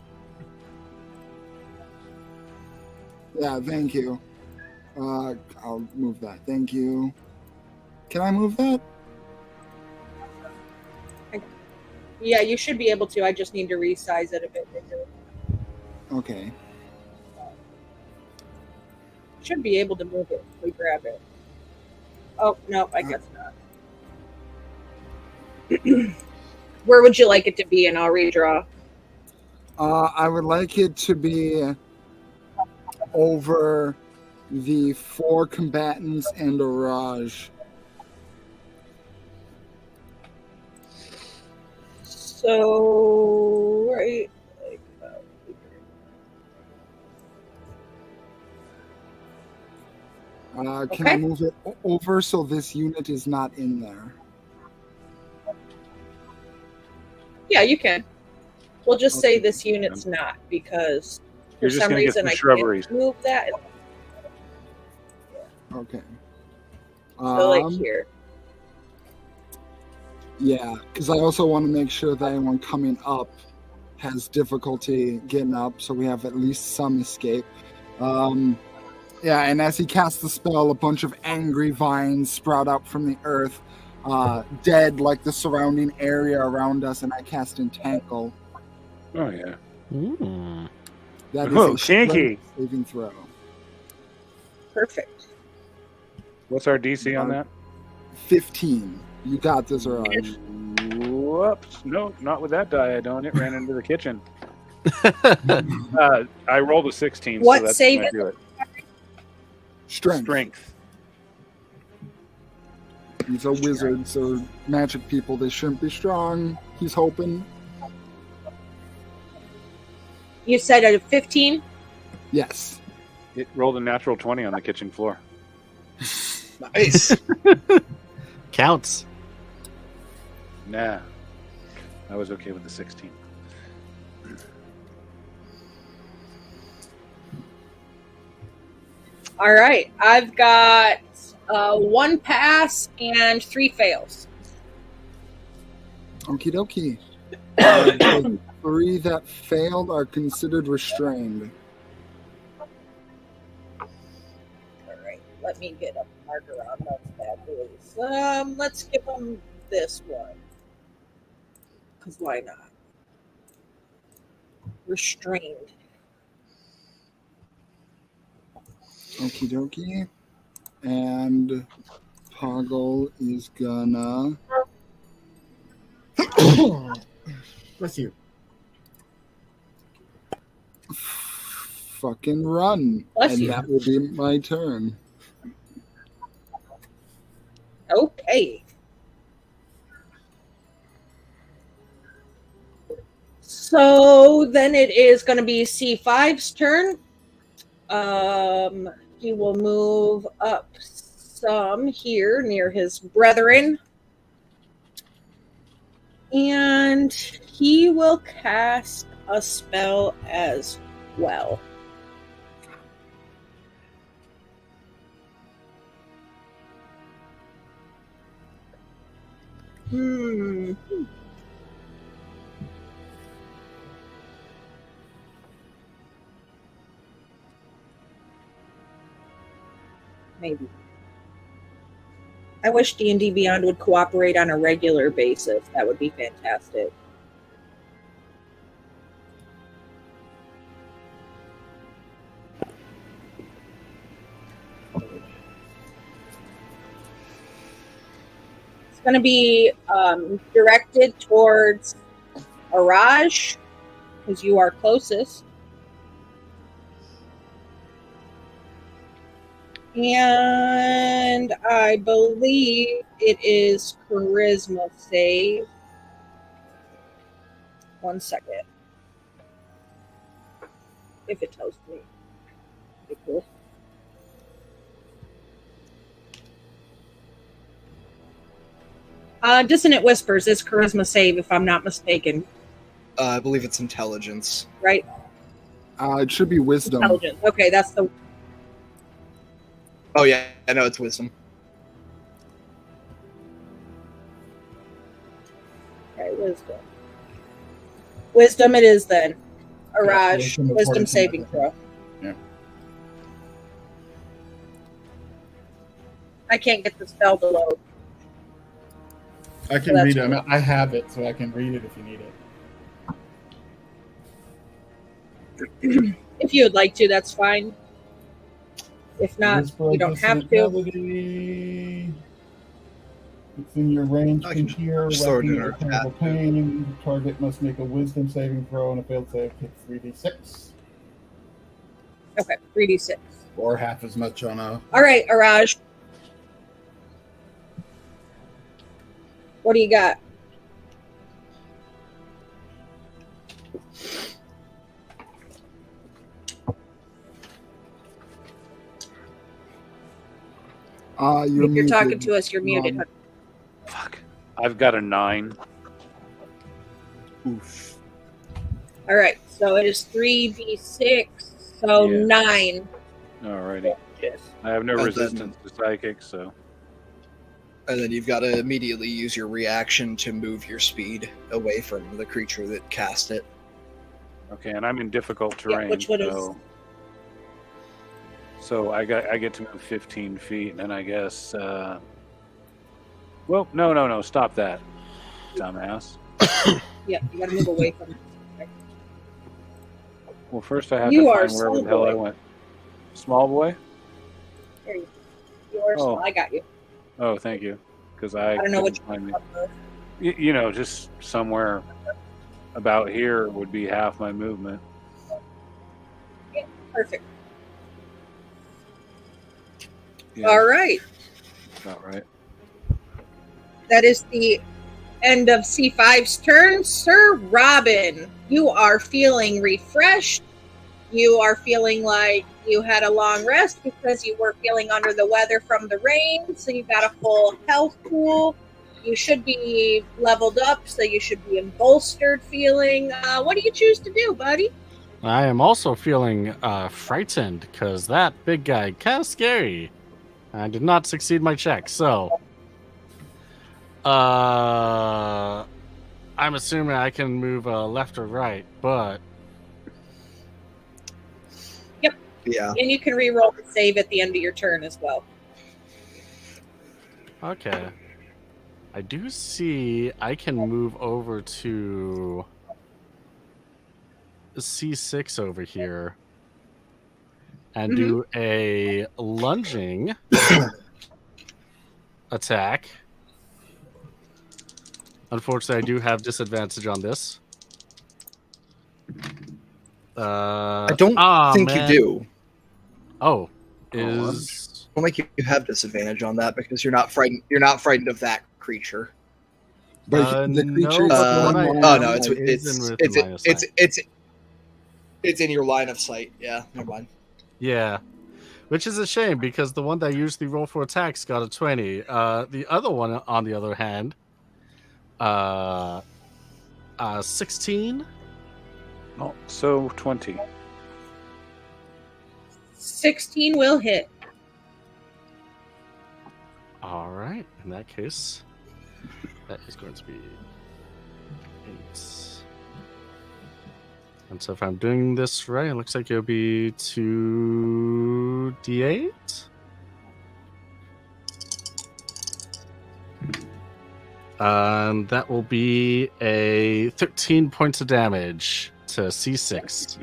[SPEAKER 4] Yeah, thank you. I'll move that. Thank you. Can I move that?
[SPEAKER 2] Yeah, you should be able to. I just need to resize it a bit bigger.
[SPEAKER 4] Okay.
[SPEAKER 2] Should be able to move it if we grab it. Oh, no, I guess not. Where would you like it to be? And I'll redraw.
[SPEAKER 4] I would like it to be over the 4 combatants and a Raj.
[SPEAKER 2] So, right.
[SPEAKER 4] Can I
[SPEAKER 2] Okay.
[SPEAKER 4] move it over so this unit is not in there?
[SPEAKER 2] Yeah, you can. We'll just say
[SPEAKER 4] Okay.
[SPEAKER 2] this unit's not because
[SPEAKER 3] You're
[SPEAKER 2] for
[SPEAKER 3] just
[SPEAKER 2] some
[SPEAKER 3] gonna get
[SPEAKER 2] reason
[SPEAKER 3] some
[SPEAKER 2] I
[SPEAKER 3] shrubberies.
[SPEAKER 2] can't move that.
[SPEAKER 4] Okay.
[SPEAKER 2] So like here.
[SPEAKER 4] Yeah, because I also want to make sure that anyone coming up has difficulty getting up, so we have at least some escape. Yeah, and as he casts the spell, a bunch of angry vines sprout out from the earth, dead like the surrounding area around us, and I cast Entangle.
[SPEAKER 3] Oh, yeah.
[SPEAKER 6] Mm.
[SPEAKER 4] That is
[SPEAKER 3] Oh,
[SPEAKER 4] a strength
[SPEAKER 3] kinky.
[SPEAKER 4] saving throw.
[SPEAKER 2] Perfect.
[SPEAKER 3] What's our DC on that?
[SPEAKER 4] 15. You got this, Raj.
[SPEAKER 3] Whoops. No, not with that die. I don't. It ran into the kitchen. I rolled a 16.
[SPEAKER 2] What
[SPEAKER 3] so that's
[SPEAKER 2] save
[SPEAKER 3] gonna
[SPEAKER 2] is
[SPEAKER 3] do it.
[SPEAKER 4] Strength. These are wizards or magic people. They shouldn't be strong. He's hoping.
[SPEAKER 2] You said a 15?
[SPEAKER 4] Yes.
[SPEAKER 3] It rolled a natural 20 on the kitchen floor.
[SPEAKER 5] Nice.
[SPEAKER 6] Counts.
[SPEAKER 3] Nah. I was okay with the 16.
[SPEAKER 2] All right. I've got 1 pass and 3 fails.
[SPEAKER 4] Okie dokie. The 3 that failed are considered restrained.
[SPEAKER 2] All right. Let me get a marker on those bad boys. Let's give them this one. Because why not? Restrained.
[SPEAKER 4] Okie dokie. And Poggle is gonna.
[SPEAKER 1] Bless you.
[SPEAKER 4] Fucking run.
[SPEAKER 2] Bless
[SPEAKER 4] and
[SPEAKER 2] you.
[SPEAKER 4] that will be my turn.
[SPEAKER 2] Okay. So then it is going to be C5's turn. He will move up some here near his brethren. And he will cast a spell as well. Maybe. I wish D&D Beyond would cooperate on a regular basis. That would be fantastic. It's going to be directed towards Araj, because you are closest. And I believe it is charisma save. 1 second. If it tells me. Okay, cool. Dissonant Whispers is charisma save, if I'm not mistaken.
[SPEAKER 5] I believe it's intelligence.
[SPEAKER 2] Right?
[SPEAKER 4] It should be wisdom.
[SPEAKER 2] Intelligence. Okay, that's the...
[SPEAKER 5] Oh yeah, I know it's wisdom.
[SPEAKER 2] Okay, wisdom. Wisdom it is then. Araj,
[SPEAKER 1] wisdom of
[SPEAKER 2] wisdom
[SPEAKER 1] 14.
[SPEAKER 2] saving throw.
[SPEAKER 1] Yeah.
[SPEAKER 2] I can't get the spell to load.
[SPEAKER 1] I can
[SPEAKER 2] That's
[SPEAKER 1] read it.
[SPEAKER 2] cool.
[SPEAKER 1] I have it, so I can read it if you need it.
[SPEAKER 2] If you would like to, that's fine. If not,
[SPEAKER 1] Whisper
[SPEAKER 2] you don't have
[SPEAKER 1] dissonant
[SPEAKER 2] to.
[SPEAKER 1] melody. It's in your range.
[SPEAKER 5] I
[SPEAKER 1] Can
[SPEAKER 5] can
[SPEAKER 1] hear
[SPEAKER 5] just throw it in
[SPEAKER 1] wrecking or
[SPEAKER 5] our
[SPEAKER 1] terrible
[SPEAKER 5] chat.
[SPEAKER 1] pain. Target must make a wisdom saving throw and a failed save takes 3d6.
[SPEAKER 2] Okay, 3d6.
[SPEAKER 1] Or half as much on a.
[SPEAKER 2] All right, Araj. What do you got?
[SPEAKER 4] You're
[SPEAKER 2] If you're talking
[SPEAKER 4] muted.
[SPEAKER 2] to us, you're muted.
[SPEAKER 3] Fuck. I've got a 9.
[SPEAKER 5] Oof.
[SPEAKER 2] All right, so it is 3d6, so
[SPEAKER 3] Yeah.
[SPEAKER 2] 9.
[SPEAKER 3] Alrighty.
[SPEAKER 2] Yes.
[SPEAKER 3] I have no
[SPEAKER 5] And then-
[SPEAKER 3] resistance to psychic, so
[SPEAKER 5] And then you've got to immediately use your reaction to move your speed away from the creature that cast it.
[SPEAKER 3] okay. And I'm in difficult
[SPEAKER 2] Yeah,
[SPEAKER 3] terrain,
[SPEAKER 2] which one is-
[SPEAKER 3] so I get to move 15 feet, and then I guess. Well, no, stop that, dumbass.
[SPEAKER 2] Yeah, you got to move away from it.
[SPEAKER 3] Well, first I have
[SPEAKER 2] You
[SPEAKER 3] to
[SPEAKER 2] are
[SPEAKER 3] find wherever
[SPEAKER 2] small
[SPEAKER 3] the hell I
[SPEAKER 2] boy.
[SPEAKER 3] went. Small boy?
[SPEAKER 2] Here you are.
[SPEAKER 3] Oh.
[SPEAKER 2] I got you.
[SPEAKER 3] Oh, thank you. Because I
[SPEAKER 2] I don't know
[SPEAKER 3] couldn't find me. You know, just somewhere about here would be half my movement.
[SPEAKER 2] Perfect.
[SPEAKER 3] Yeah,
[SPEAKER 2] All right.
[SPEAKER 3] about right.
[SPEAKER 2] That is the end of C5's turn. Sir Robin, you are feeling refreshed. You are feeling like you had a long rest because you were feeling under the weather from the rain. So you got a full health pool. You should be leveled up, so you should be in bolstered feeling. What do you choose to do, buddy?
[SPEAKER 6] I am also feeling frightened because that big guy kind of scary. I did not succeed my check, so I'm assuming I can move left or right, but
[SPEAKER 5] Yeah.
[SPEAKER 2] And you can re-roll the save at the end of your turn as well.
[SPEAKER 6] okay. I do see I can move over to C6 over here and do a lunging attack. Unfortunately, I do have disadvantage on this.
[SPEAKER 5] I don't think
[SPEAKER 6] man.
[SPEAKER 5] you do.
[SPEAKER 6] Oh, is
[SPEAKER 5] don't think you have disadvantage on that because you're not frightened. You're not frightened of that creature.
[SPEAKER 4] But the
[SPEAKER 6] No,
[SPEAKER 4] creature
[SPEAKER 6] but
[SPEAKER 4] is
[SPEAKER 6] the one I
[SPEAKER 4] one
[SPEAKER 6] am
[SPEAKER 5] Oh no,
[SPEAKER 6] is in within
[SPEAKER 5] it's
[SPEAKER 6] line of sight.
[SPEAKER 5] it's in your line of sight. Yeah, never mind.
[SPEAKER 6] Yeah, which is a shame because the one that usually roll for attacks got a 20. The other one, on the other hand, 16.
[SPEAKER 3] Oh, so 20.
[SPEAKER 2] 16 will hit.
[SPEAKER 6] All right, in that case, that is going to be 8. And so if I'm doing this right, it looks like it'll be 2d8. And that will be a 13 points of damage to C6.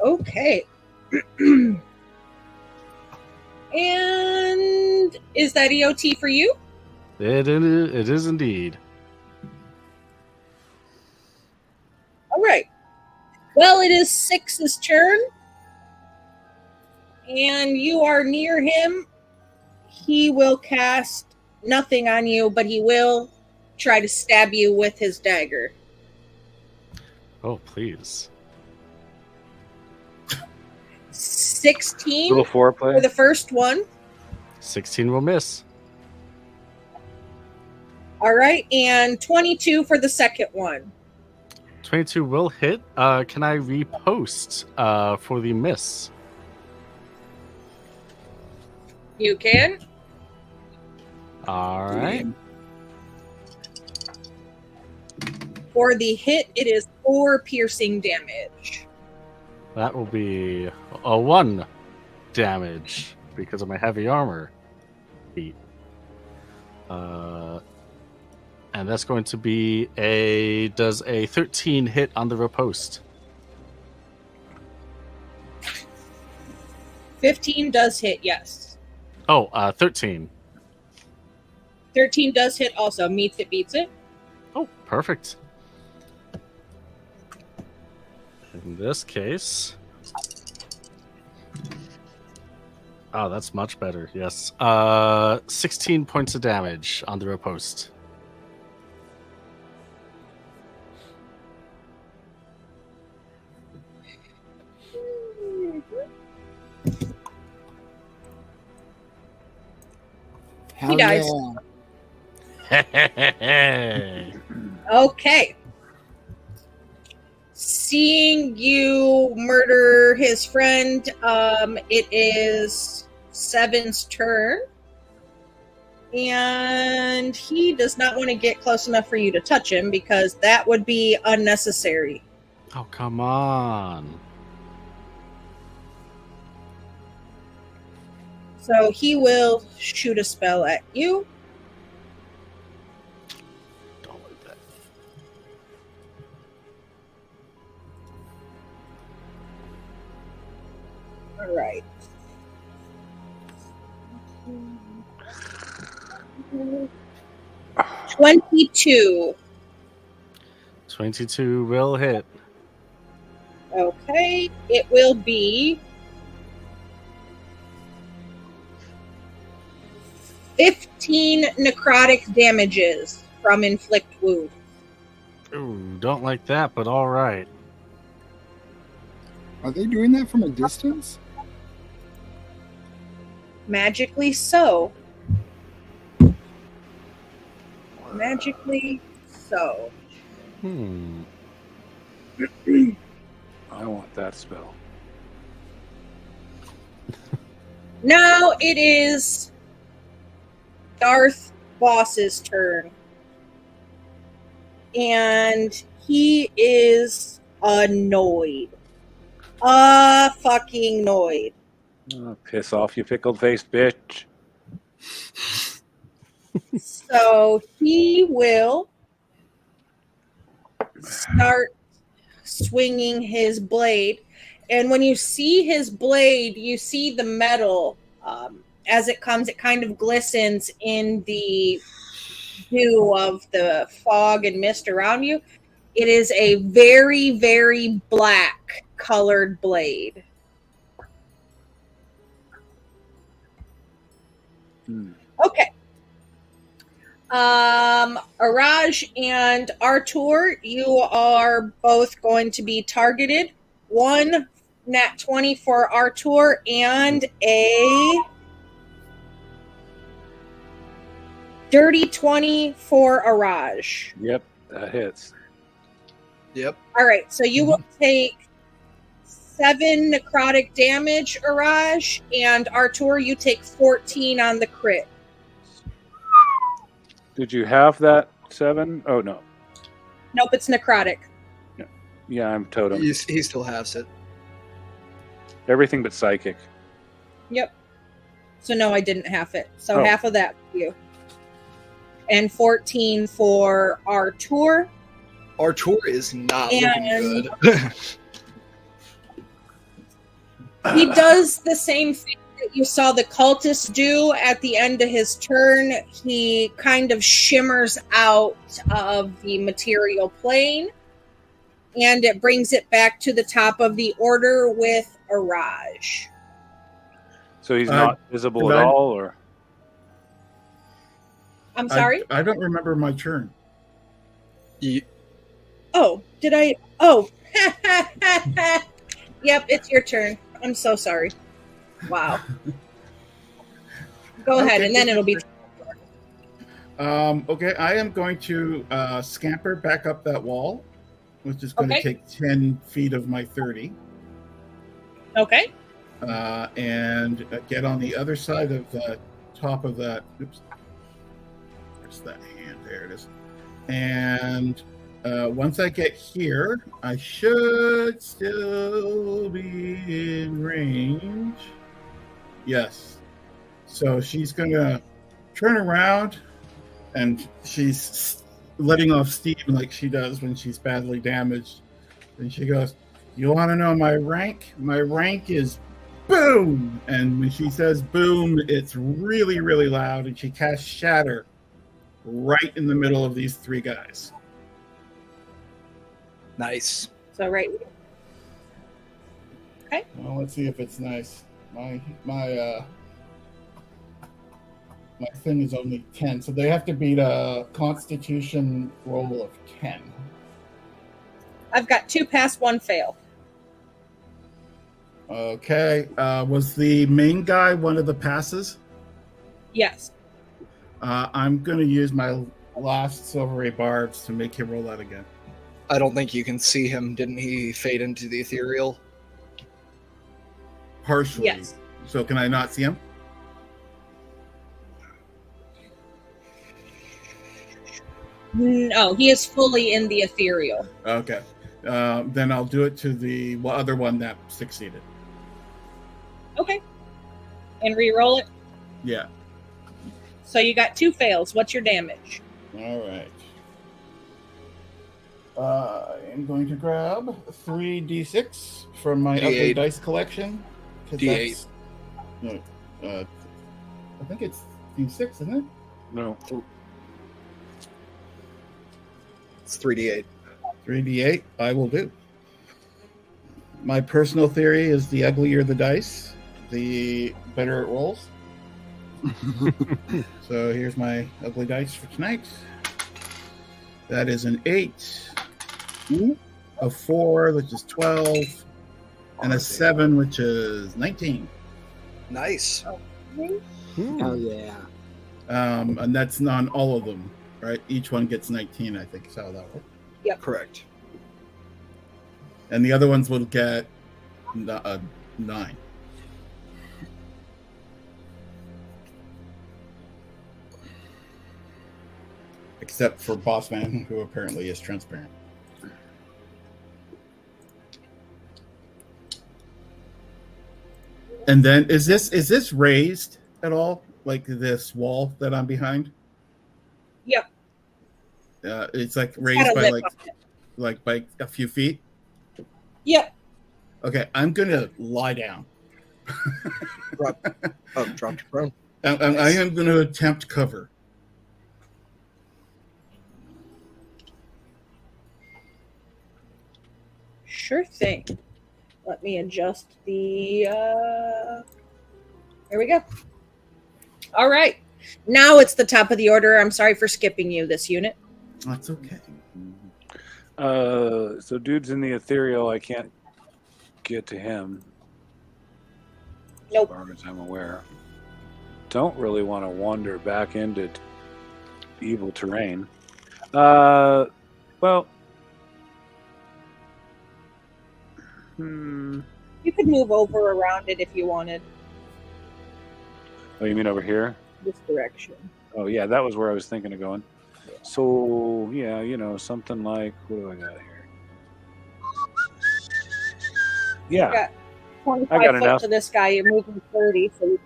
[SPEAKER 2] Okay. And is that EOT for you?
[SPEAKER 6] It is indeed.
[SPEAKER 2] All right. Well, it is 6's turn. And you are near him. He will cast nothing on you, but he will try to stab you with his dagger.
[SPEAKER 6] Oh, please.
[SPEAKER 2] 16
[SPEAKER 3] Little foreplay.
[SPEAKER 2] for the first one.
[SPEAKER 6] 16 will miss.
[SPEAKER 2] All right. And 22 for the second one.
[SPEAKER 6] 22 will hit. Can I repost for the miss?
[SPEAKER 2] You can.
[SPEAKER 6] All right.
[SPEAKER 2] For the hit, it is 4 piercing damage.
[SPEAKER 6] That will be a 1 damage because of my heavy armor feat. And that's going to be does a 13 hit on the riposte?
[SPEAKER 2] 15 does hit, yes.
[SPEAKER 6] Oh, 13.
[SPEAKER 2] 13 does hit also. Meets it, beats it.
[SPEAKER 6] Oh, perfect. In this case... Oh, that's much better, yes. 16 points of damage on the riposte.
[SPEAKER 4] Hell
[SPEAKER 2] dies.
[SPEAKER 4] yeah.
[SPEAKER 2] Okay. Seeing you murder his friend, it is 7's turn. And he does not want to get close enough for you to touch him because that would be unnecessary.
[SPEAKER 6] Oh, come on.
[SPEAKER 2] So he will shoot a spell at you.
[SPEAKER 6] Don't like that.
[SPEAKER 2] All right. 22.
[SPEAKER 6] 22 will hit.
[SPEAKER 2] Okay. It will be 15 necrotic damages from inflict wound.
[SPEAKER 6] Ooh, don't like that, but all right.
[SPEAKER 4] Are they doing that from a distance?
[SPEAKER 2] Magically so. Magically so.
[SPEAKER 3] I want that spell.
[SPEAKER 2] Now it is Darth Boss's turn. And he is annoyed. Fucking annoyed.
[SPEAKER 3] Oh, piss off, you pickled faced bitch.
[SPEAKER 2] So he will start swinging his blade. And when you see his blade, you see the metal as it comes. It kind of glistens in the due of the fog and mist around you. It is a very, very black colored blade. Okay. Araj and Artur, you are both going to be targeted. One nat 20 for Artur and a dirty 20 for Araj.
[SPEAKER 3] Yep, that hits.
[SPEAKER 5] Yep.
[SPEAKER 2] All right, so you will take 7 necrotic damage, Araj, and Artur, you take 14 on the crit.
[SPEAKER 3] Did you have that 7? Oh, no.
[SPEAKER 2] Nope, it's necrotic.
[SPEAKER 3] Yeah, I'm totem.
[SPEAKER 5] He still has it.
[SPEAKER 3] Everything but psychic.
[SPEAKER 2] Yep. So no, I didn't half it. So
[SPEAKER 3] Oh.
[SPEAKER 2] half of that for you. And 14 for Artur.
[SPEAKER 5] Artur is not
[SPEAKER 2] And-
[SPEAKER 5] looking good.
[SPEAKER 2] He does the same thing that you saw the cultist do at the end of his turn. He kind of shimmers out of the material plane, and it brings it back to the top of the order with Araj.
[SPEAKER 3] So he's not visible
[SPEAKER 1] could
[SPEAKER 3] at
[SPEAKER 1] I-
[SPEAKER 3] all, or
[SPEAKER 2] I'm sorry?
[SPEAKER 1] I don't remember my turn.
[SPEAKER 2] Oh, did I? Oh. Yep, it's your turn. I'm so sorry. Wow. Go ahead,
[SPEAKER 1] Okay,
[SPEAKER 2] and then it'll be...
[SPEAKER 1] Okay, I am going to scamper back up that wall, which is going
[SPEAKER 2] Okay.
[SPEAKER 1] to take 10 feet of my 30,
[SPEAKER 2] Okay.
[SPEAKER 1] and get on the other side of the top of that. Oops. Where's that hand? There it is. And once I get here, I should still be in range. Yes. So she's going to turn around, and she's letting off steam like she does when she's badly damaged. And she goes, "You want to know my rank? My rank is boom." And when she says boom, it's really, really loud. And she casts Shatter right in the middle of these 3 guys.
[SPEAKER 5] Nice.
[SPEAKER 2] So right.
[SPEAKER 1] Well, let's see if it's nice. My thing is only 10, so they have to beat a Constitution roll of 10.
[SPEAKER 2] I've got 2 pass, 1 fail.
[SPEAKER 1] Okay. Was the main guy one of the passes?
[SPEAKER 2] Yes.
[SPEAKER 1] I'm going to use my last silvery barbs to make him roll that again.
[SPEAKER 5] I don't think you can see him. Didn't he fade into the ethereal?
[SPEAKER 1] Partially.
[SPEAKER 2] Yes.
[SPEAKER 1] So can I not see him?
[SPEAKER 2] No, he is fully in the ethereal.
[SPEAKER 1] Okay. Then I'll do it to the other one that succeeded.
[SPEAKER 2] Okay. And re-roll it.
[SPEAKER 1] Yeah.
[SPEAKER 2] So you got 2 fails. What's your damage?
[SPEAKER 1] All right. I'm going to grab 3d6 from my ugly
[SPEAKER 5] D8.
[SPEAKER 1] dice collection. 'Cause
[SPEAKER 5] D8.
[SPEAKER 1] that's- No, I think it's d6, isn't it?
[SPEAKER 3] no?
[SPEAKER 5] It's 3d8.
[SPEAKER 1] 3d8, I will do. My personal theory is the uglier the dice, the better it rolls. So here's my ugly dice for tonight. That is an 8, a 4, which is 12, and a 7, which is 19.
[SPEAKER 5] Nice.
[SPEAKER 7] Oh yeah.
[SPEAKER 1] And that's not all of them, right? Each one gets 19, I think is how that works.
[SPEAKER 5] Correct.
[SPEAKER 1] And the other ones will get 9. Except for Bossman, who apparently is transparent. And then is this raised at all? Like this wall that I'm behind?
[SPEAKER 2] Yep.
[SPEAKER 1] It's like
[SPEAKER 2] It's got
[SPEAKER 1] raised
[SPEAKER 2] a
[SPEAKER 1] by
[SPEAKER 2] lip on it.
[SPEAKER 1] like by a few feet.
[SPEAKER 2] Yep.
[SPEAKER 1] Okay, I'm gonna lie down.
[SPEAKER 5] Oh, dropped your prone.
[SPEAKER 1] I am going to attempt cover.
[SPEAKER 2] Sure thing. Let me adjust the. There we go. All right. Now it's the top of the order. I'm sorry for skipping you this unit.
[SPEAKER 1] That's okay.
[SPEAKER 3] So dude's in the ethereal. I can't get to him.
[SPEAKER 2] Nope.
[SPEAKER 3] As far as I'm aware. Don't really want to wander back into evil terrain. Well.
[SPEAKER 2] You could move over around it if you wanted.
[SPEAKER 3] Oh, you mean over here?
[SPEAKER 2] This direction.
[SPEAKER 3] Oh, yeah, that was where I was thinking of going. So, yeah, something like, what do I got here? Yeah.
[SPEAKER 2] Got 25
[SPEAKER 3] I got
[SPEAKER 2] foot
[SPEAKER 3] enough.
[SPEAKER 2] to this guy. You're moving 30. So you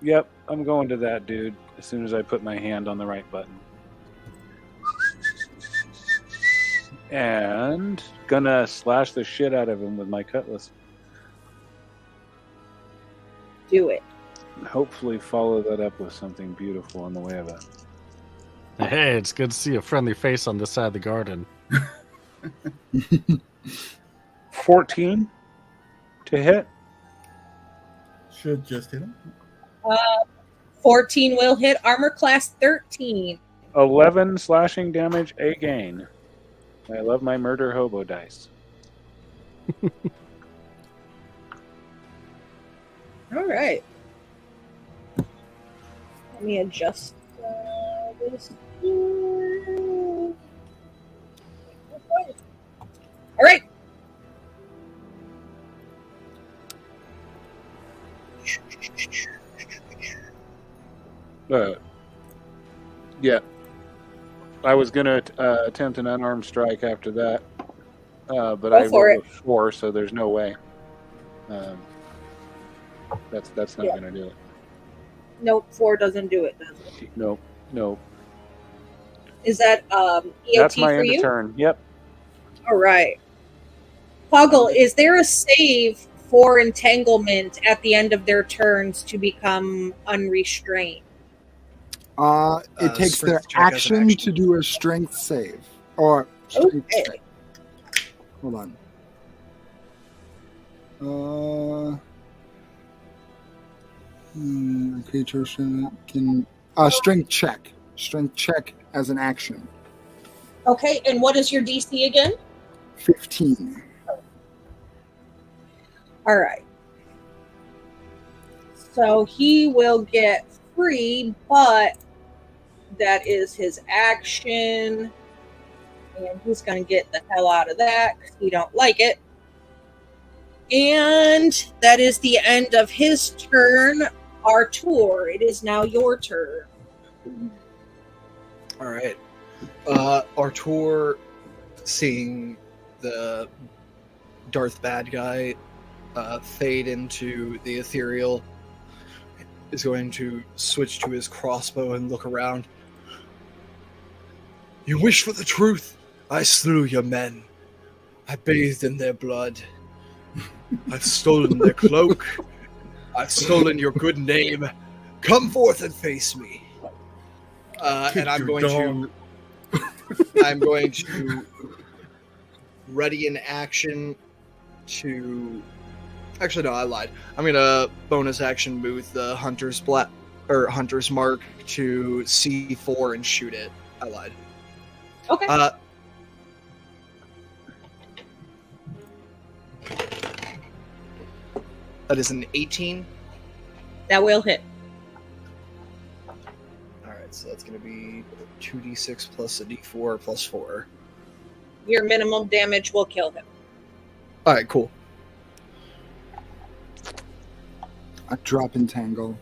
[SPEAKER 3] Yep, I'm going to that dude as soon as I put my hand on the right button. And gonna slash the shit out of him with my cutlass.
[SPEAKER 2] do it.
[SPEAKER 3] And hopefully follow that up with something beautiful on the way of it.
[SPEAKER 6] Hey, it's good to see a friendly face on this side of the garden.
[SPEAKER 3] 14 to hit.
[SPEAKER 1] Should just hit him.
[SPEAKER 2] 14 will hit. Armor class 13.
[SPEAKER 3] 11 slashing damage again. I love my murder hobo dice.
[SPEAKER 2] All right. Let me adjust this. All right.
[SPEAKER 3] Yeah. I was going to attempt an unarmed strike after that, but
[SPEAKER 2] Go
[SPEAKER 3] I
[SPEAKER 2] for
[SPEAKER 3] rolled a 4, so there's no way. That's not going to do it.
[SPEAKER 2] Nope, 4 doesn't do it, does it?
[SPEAKER 3] Nope.
[SPEAKER 2] Is that EOT
[SPEAKER 3] That's my
[SPEAKER 2] for
[SPEAKER 3] end of
[SPEAKER 2] you?
[SPEAKER 3] turn. Yep.
[SPEAKER 2] All right. Poggle, is there a save for entanglement at the end of their turns to become unrestrained?
[SPEAKER 4] It takes their
[SPEAKER 5] strength check as an
[SPEAKER 4] action
[SPEAKER 5] action.
[SPEAKER 4] to do a strength save. Or strength
[SPEAKER 2] Okay.
[SPEAKER 4] check. Hold on. Creature can strength check. Strength check as an action.
[SPEAKER 2] Okay, and what is your DC again?
[SPEAKER 4] 15.
[SPEAKER 2] All right. So he will get free, but that is his action. And he's going to get the hell out of that because he don't like it. And that is the end of his turn. Artur, it is now your turn.
[SPEAKER 5] All right. Artur, seeing the Darth bad guy fade into the ethereal, is going to switch to his crossbow and look around. You wish for the truth? I slew your men. I bathed in their blood. I've stolen their cloak. I've stolen your good name. Come forth and face me. And I'm going to ready in action to. Actually, no, I lied. I'm gonna bonus action move the hunter's hunter's mark to C4 and shoot it. I lied.
[SPEAKER 2] Okay.
[SPEAKER 5] That is an 18.
[SPEAKER 2] That will hit.
[SPEAKER 5] Alright, so that's going to be 2d6 plus a d4 plus 4.
[SPEAKER 2] Your minimum damage will kill him.
[SPEAKER 5] Alright, cool.
[SPEAKER 4] A drop entangle.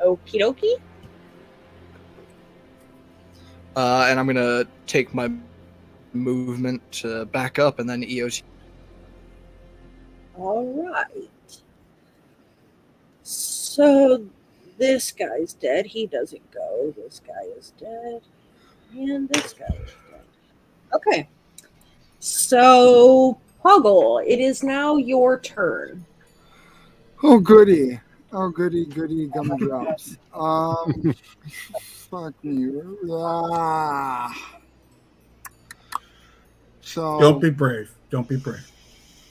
[SPEAKER 2] Okie dokie.
[SPEAKER 5] And I'm going to take my movement to back up and then EOT.
[SPEAKER 2] All right. So this guy's dead. He doesn't go. This guy is dead. And this guy is dead. Okay. So, Poggle, it is now your turn.
[SPEAKER 4] Oh, goody. Oh, goody, gumdrops. Fuck me. Ah. So
[SPEAKER 1] Don't be brave. Don't be brave.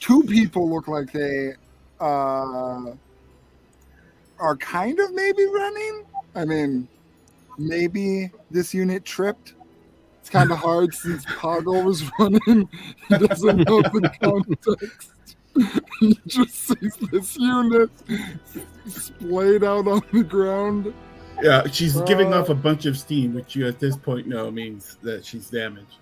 [SPEAKER 4] 2 people look like they are kind of maybe running. I mean, maybe this unit tripped. It's kind of hard since Poggle was running. He doesn't know the context. He just sees this unit splayed out on the ground.
[SPEAKER 1] Yeah, she's giving off a bunch of steam, which you at this point know means that she's damaged.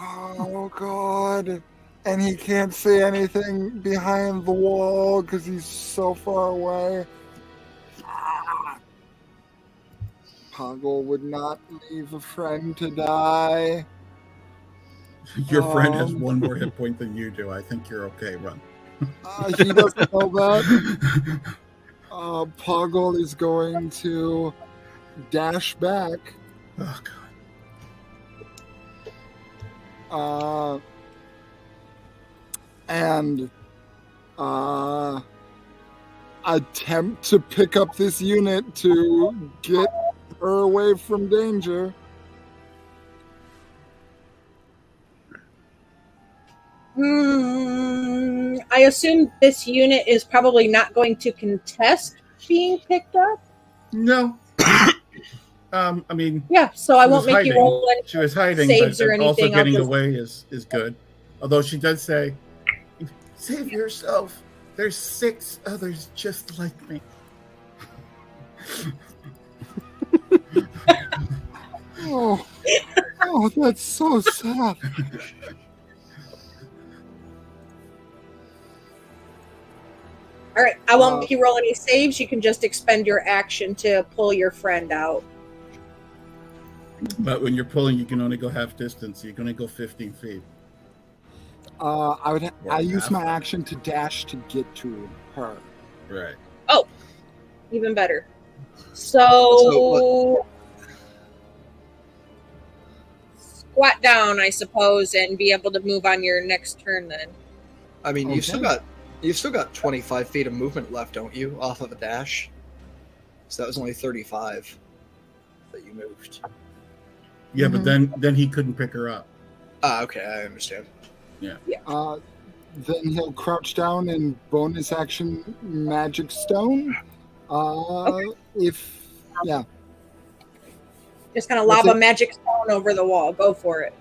[SPEAKER 4] Oh, God. And he can't see anything behind the wall because he's so far away. Poggle would not leave a friend to die.
[SPEAKER 1] Your friend has 1 more hit point than you do. I think you're okay. Run.
[SPEAKER 4] He doesn't know that. Poggle is going to dash back.
[SPEAKER 1] Oh, God.
[SPEAKER 4] And attempt to pick up this unit to get her away from danger.
[SPEAKER 2] I assume this unit is probably not going to contest being picked up.
[SPEAKER 1] No. I mean,
[SPEAKER 2] Yeah, so I
[SPEAKER 1] she
[SPEAKER 2] won't
[SPEAKER 1] was
[SPEAKER 2] make you
[SPEAKER 1] hiding.
[SPEAKER 2] roll any
[SPEAKER 1] She was hiding,
[SPEAKER 2] saves
[SPEAKER 1] but
[SPEAKER 2] or
[SPEAKER 1] also
[SPEAKER 2] anything. I'll
[SPEAKER 1] getting
[SPEAKER 2] just-
[SPEAKER 1] away is good. Although she does say, "Save yourself. There's 6 others just like me."
[SPEAKER 4] Oh, that's so sad.
[SPEAKER 2] All right, I won't make you roll any saves. You can just expend your action to pull your friend out.
[SPEAKER 1] But when you're pulling, you can only go half distance. You can only go 15 feet.
[SPEAKER 4] I use my action to dash to get to her.
[SPEAKER 1] Right.
[SPEAKER 2] Even better. So squat down, I suppose, and be able to move on your next turn. Then
[SPEAKER 5] I mean, you've
[SPEAKER 4] Okay.
[SPEAKER 5] still got 25 feet of movement left, don't you? Off of a dash. So that was only 35 that you moved.
[SPEAKER 1] Yeah, but then he couldn't pick her up.
[SPEAKER 5] Okay, I understand.
[SPEAKER 4] Then he'll crouch down and bonus action magic stone. If
[SPEAKER 2] just kind of lob
[SPEAKER 4] That's
[SPEAKER 2] a
[SPEAKER 4] it.
[SPEAKER 2] magic stone over the wall. Go for it.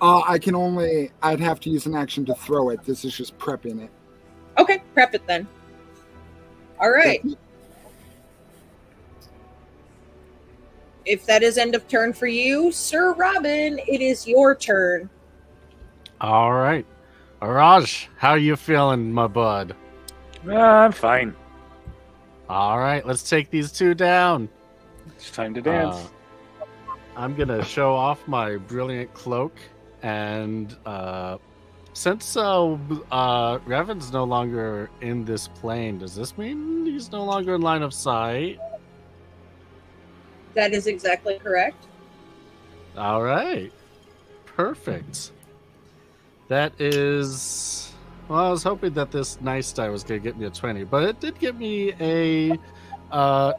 [SPEAKER 4] I'd have to use an action to throw it. This is just prepping it.
[SPEAKER 2] Okay, prep it then. All right. If that is end of turn for you, Sir Robin, it is your turn.
[SPEAKER 6] All right. Raj, how you feeling, my bud?
[SPEAKER 3] I'm fine.
[SPEAKER 6] All right, let's take these 2 down.
[SPEAKER 3] It's time to dance.
[SPEAKER 6] I'm going to show off my brilliant cloak. And since Revan's no longer in this plane, does this mean he's no longer in line of sight?
[SPEAKER 2] That is exactly correct.
[SPEAKER 6] All right. Perfect. That is... Well, I was hoping that this nice die was going to get me a 20, but it did get me a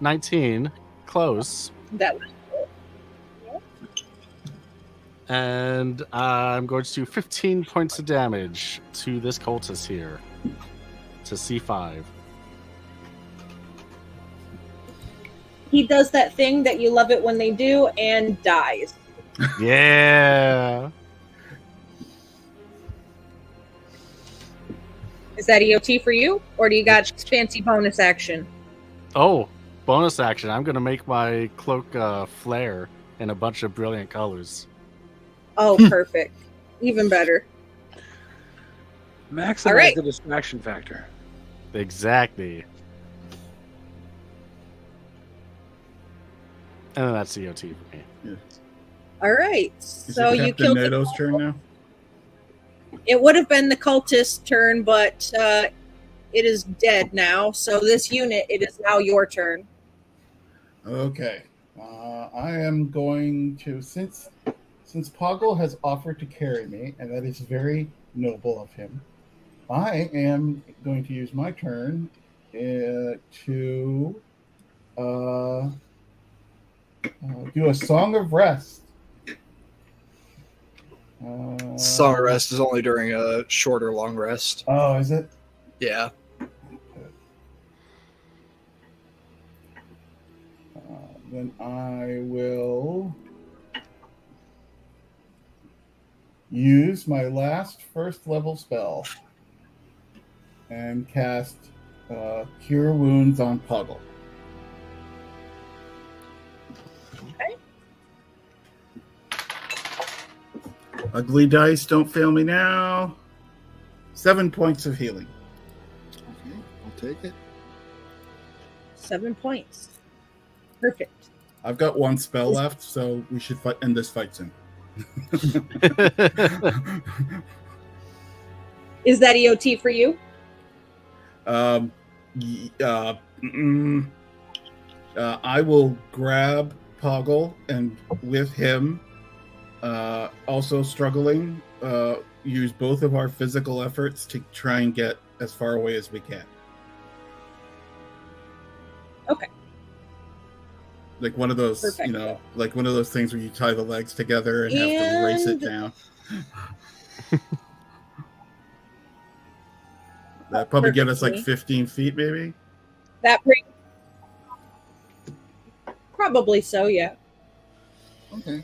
[SPEAKER 6] 19. Close.
[SPEAKER 2] That was
[SPEAKER 6] And I'm going to do 15 points of damage to this cultist here. To C5.
[SPEAKER 2] he does that thing that you love it when they do and dies.
[SPEAKER 6] Yeah.
[SPEAKER 2] Is that EOT for you, or do you got fancy bonus action?
[SPEAKER 6] Oh, bonus action. I'm going to make my cloak flare in a bunch of brilliant colors.
[SPEAKER 2] Oh, perfect. Even better.
[SPEAKER 3] Maximize
[SPEAKER 2] All right.
[SPEAKER 3] the distraction factor.
[SPEAKER 6] Exactly. And then that's EOT for me.
[SPEAKER 2] All right.
[SPEAKER 1] Is
[SPEAKER 2] So
[SPEAKER 1] it
[SPEAKER 2] you
[SPEAKER 1] Captain
[SPEAKER 2] killed
[SPEAKER 1] Nato's turn now?
[SPEAKER 2] It would have been the cultist's turn, but it is dead now. So this unit, it is now your turn.
[SPEAKER 1] Okay. I am going to, since Poggle has offered to carry me, and that is very noble of him, I am going to use my turn to do a Song of Rest.
[SPEAKER 5] Summer rest is only during a short or long rest.
[SPEAKER 1] Oh, is it?
[SPEAKER 5] Yeah.
[SPEAKER 1] Then I will use my last first level spell and cast Cure Wounds on Puggle. Ugly dice, don't fail me now. 7 points of healing.
[SPEAKER 4] Okay, I'll take it.
[SPEAKER 2] 7 points. Perfect.
[SPEAKER 1] I've got one spell left, so we should end this fight soon.
[SPEAKER 2] Is that EOT for you?
[SPEAKER 1] I will grab Poggle and with him, also struggling, use both of our physical efforts to try and get as far away as we can.
[SPEAKER 2] Okay.
[SPEAKER 1] Like one of those,
[SPEAKER 2] Perfect.
[SPEAKER 1] like one of those things where you tie the legs together and have to race it down. That probably get us like
[SPEAKER 2] Perfectly.
[SPEAKER 1] 15 feet, maybe.
[SPEAKER 2] That brings. Probably so, yeah.
[SPEAKER 4] Okay.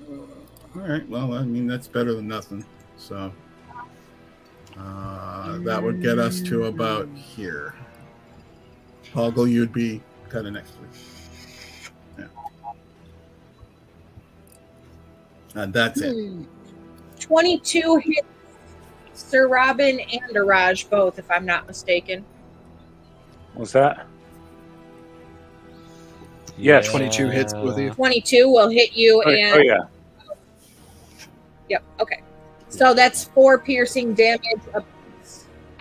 [SPEAKER 1] All right. Well, I mean, that's better than nothing. So that would get us to about here. Poggle, you'd be kind of next to me. Yeah. And that's it.
[SPEAKER 2] 22 hits Sir Robin and Araj both, if I'm not mistaken.
[SPEAKER 3] What's that? Yes,
[SPEAKER 5] 22 hits both of you.
[SPEAKER 2] 22 will hit you, and
[SPEAKER 3] Oh yeah.
[SPEAKER 2] Yep. Okay. So that's 4 piercing damage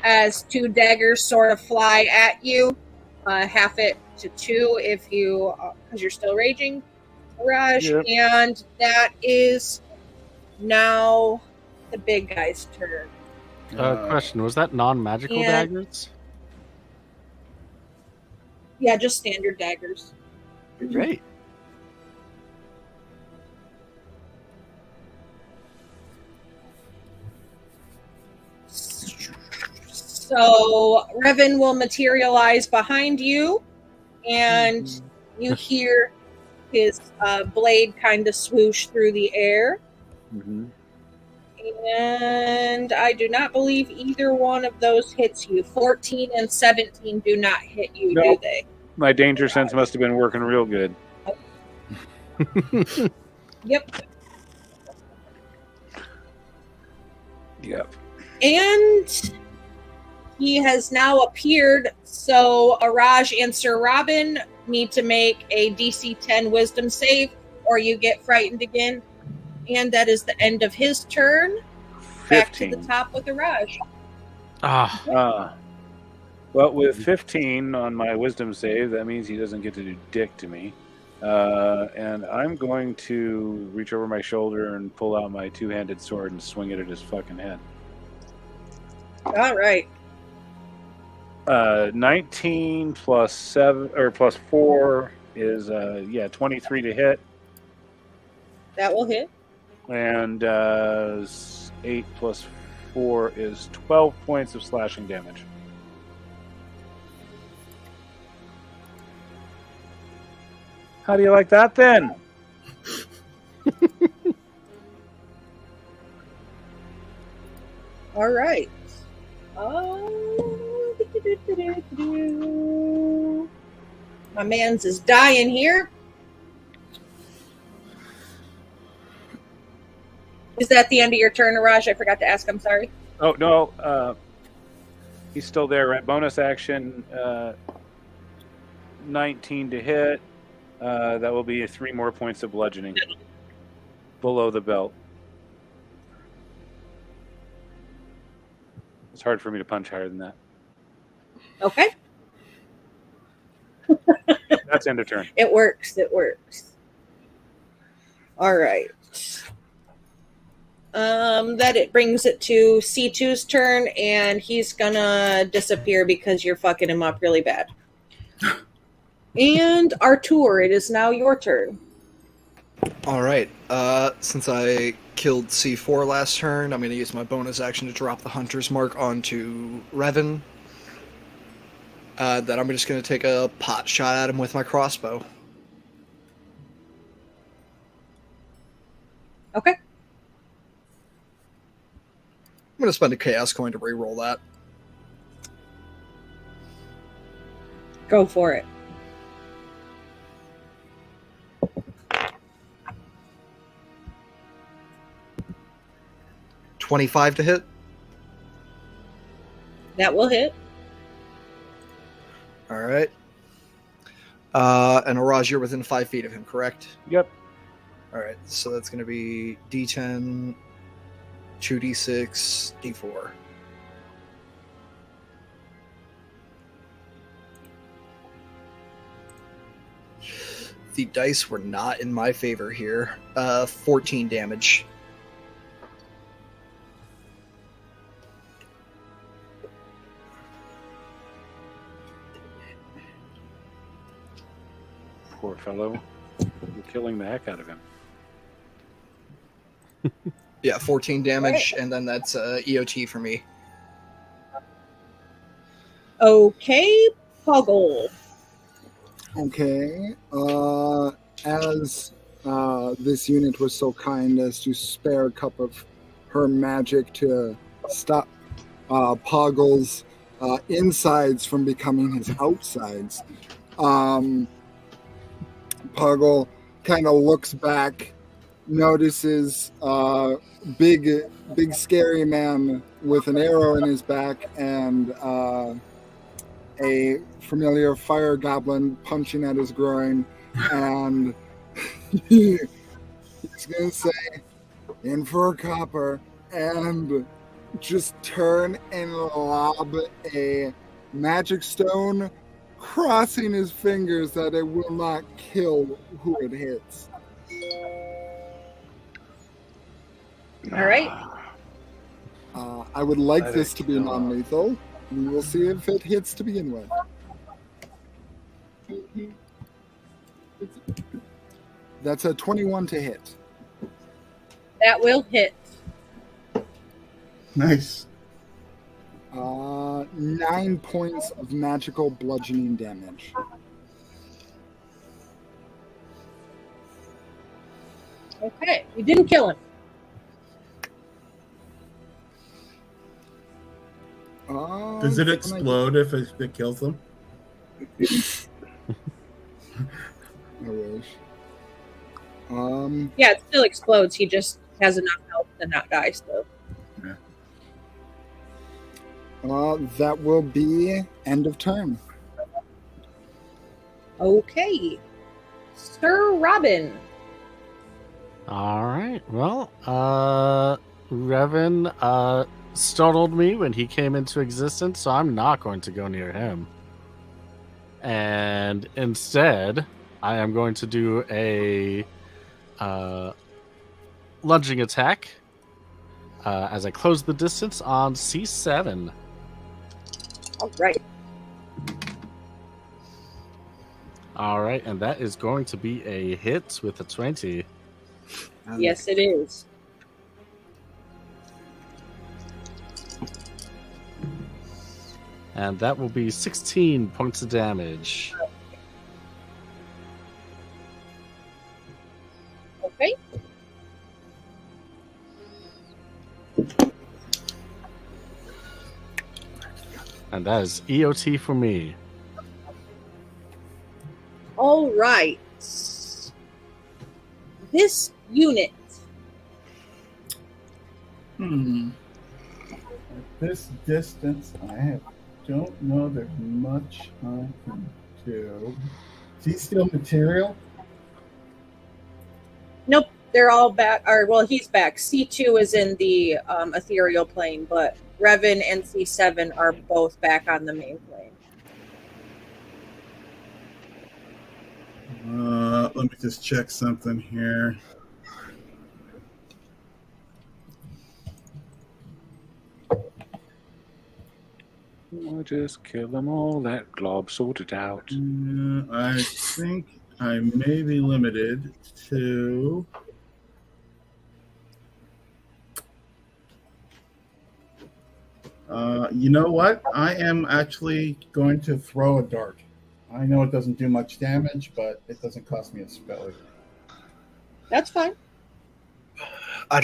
[SPEAKER 2] as 2 daggers sort of fly at you. Half it to 2 if you, because you're still raging, Raj.
[SPEAKER 3] Yep.
[SPEAKER 2] And that is now the big guy's turn.
[SPEAKER 6] Question: was that non-magical
[SPEAKER 2] And-
[SPEAKER 6] daggers?
[SPEAKER 2] Yeah, just standard daggers.
[SPEAKER 6] Great.
[SPEAKER 2] So Revan will materialize behind you, and you hear his blade kind of swoosh through the air.
[SPEAKER 3] Mm-hmm.
[SPEAKER 2] And I do not believe either one of those hits you. 14 and 17 do not hit you, do
[SPEAKER 3] Nope.
[SPEAKER 2] they?
[SPEAKER 3] My danger sense must have been working real good.
[SPEAKER 2] Yep.
[SPEAKER 3] Yep.
[SPEAKER 2] And he has now appeared, so Araj and Sir Robin need to make a DC 10 wisdom save, or you get frightened again. And that is the end of his turn. Back to
[SPEAKER 3] 15.
[SPEAKER 2] the top with Araj.
[SPEAKER 3] Well, with 15 on my wisdom save, that means he doesn't get to do dick to me. And I'm going to reach over my shoulder and pull out my two-handed sword and swing it at his fucking head.
[SPEAKER 2] All right.
[SPEAKER 3] 19 plus 7 or plus 4 is 23 to hit,
[SPEAKER 2] That will hit.
[SPEAKER 3] and 8 plus 4 is 12 points of slashing damage. How do you like that then?
[SPEAKER 2] All right. My man's is dying here. Is that the end of your turn, Araj? I forgot to ask. I'm sorry.
[SPEAKER 3] Oh no, he's still there. Right, bonus action, 19 to hit. That will be 3 more points of bludgeoning below the belt. It's hard for me to punch higher than that.
[SPEAKER 2] Okay.
[SPEAKER 3] That's end of turn.
[SPEAKER 2] It works. It works. All right. That it brings it to C2's turn, and he's gonna disappear because you're fucking him up really bad. And Artur, it is now your turn.
[SPEAKER 5] All right. Since I killed C4 last turn, I'm going to use my bonus action to drop the Hunter's Mark onto Revan. Then I'm just going to take a pot shot at him with my crossbow.
[SPEAKER 2] Okay.
[SPEAKER 5] I'm going to spend a Chaos Coin to reroll that.
[SPEAKER 2] Go for it.
[SPEAKER 5] $25 to hit.
[SPEAKER 2] That will hit.
[SPEAKER 5] All right. And Araj, you're within 5 feet of him, correct?
[SPEAKER 3] Yep.
[SPEAKER 5] All right. So that's going to be D10, 2d6, d4. The dice were not in my favor here. 14 damage.
[SPEAKER 3] Poor fellow. You're killing the heck out of him.
[SPEAKER 5] Yeah, 14 damage, and then that's EOT for me.
[SPEAKER 2] Okay, Puggle.
[SPEAKER 4] Okay. As this unit was so kind as to spare a cup of her magic to stop Poggle's insides from becoming his outsides, Puggle kind of looks back, notices big scary man with an arrow in his back and a familiar fire goblin punching at his groin, and he's gonna say, "In for a copper," and just turn and lob a magic stone, crossing his fingers that it will not kill who it hits.
[SPEAKER 2] All right.
[SPEAKER 4] I would like
[SPEAKER 3] Let
[SPEAKER 4] this
[SPEAKER 3] it
[SPEAKER 4] to be
[SPEAKER 3] kill.
[SPEAKER 4] non-lethal. We will see if it hits to begin with. That's a 21 to hit.
[SPEAKER 2] That will hit.
[SPEAKER 1] Nice.
[SPEAKER 4] 9 points of magical bludgeoning damage.
[SPEAKER 2] Okay, you didn't kill him.
[SPEAKER 1] Does it explode if it kills them?
[SPEAKER 4] I wish.
[SPEAKER 2] Yeah, it still explodes. He just has enough health to not die still.
[SPEAKER 4] That will be end of turn.
[SPEAKER 2] Okay. Sir Robin.
[SPEAKER 6] All right. Well, Revan startled me when he came into existence, so I'm not going to go near him. And instead, I am going to do a lunging attack as I close the distance on C7.
[SPEAKER 2] All right.
[SPEAKER 6] All right, and that is going to be a hit with a 20.
[SPEAKER 2] Yes, it is.
[SPEAKER 6] And that will be 16 points of damage.
[SPEAKER 2] Okay.
[SPEAKER 6] And that is EOT for me.
[SPEAKER 2] All right. This unit.
[SPEAKER 1] At this distance, don't know there's much I can do. Is he still material?
[SPEAKER 2] Nope, they're all back. Or well, he's back. C2 is in the ethereal plane, but Revan and C7 are both back on the main plane.
[SPEAKER 1] Let me just check something here.
[SPEAKER 3] I'll just kill them all. That glob sorted out.
[SPEAKER 1] I think I may be limited to. You know what? I am actually going to throw a dart. I know it doesn't do much damage, but it doesn't cost me a spell.
[SPEAKER 2] That's fine.
[SPEAKER 5] Are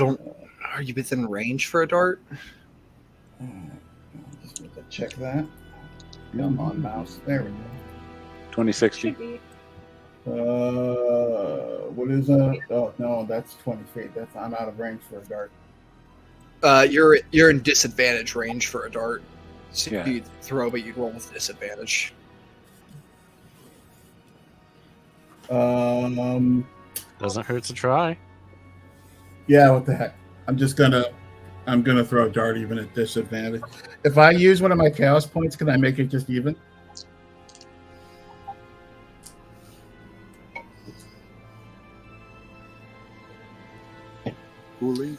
[SPEAKER 5] you within range for a dart?
[SPEAKER 1] Just need to check that. Come on, mouse. There we go.
[SPEAKER 3] 2060.
[SPEAKER 2] Should be.
[SPEAKER 1] What is that? Oh no, that's 20 feet. I'm out of range for a dart.
[SPEAKER 5] You're in disadvantage range for a dart. So
[SPEAKER 3] Yeah.
[SPEAKER 5] you'd throw, but you'd roll with disadvantage.
[SPEAKER 6] Doesn't hurt to try.
[SPEAKER 1] Yeah, what the heck? I'm gonna throw a dart even at disadvantage. If I use one of my chaos points, can I make it just even?
[SPEAKER 4] Hooli.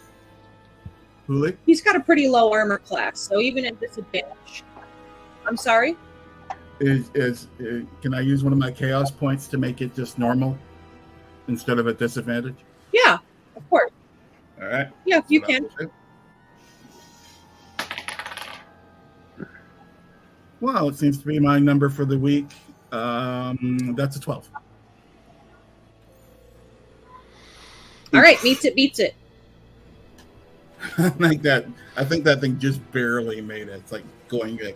[SPEAKER 1] Huli?
[SPEAKER 2] He's got a pretty low armor class, so even at disadvantage. I'm sorry?
[SPEAKER 1] Can I use one of my chaos points to make it just normal instead of a disadvantage?
[SPEAKER 2] Yeah, of course.
[SPEAKER 1] All right.
[SPEAKER 2] Yeah, you
[SPEAKER 1] That's
[SPEAKER 2] can.
[SPEAKER 1] what I will do. Well, it seems to be my number for the week. That's a 12.
[SPEAKER 2] All right, meets it, beats it.
[SPEAKER 1] I think that thing just barely made it. It's like going at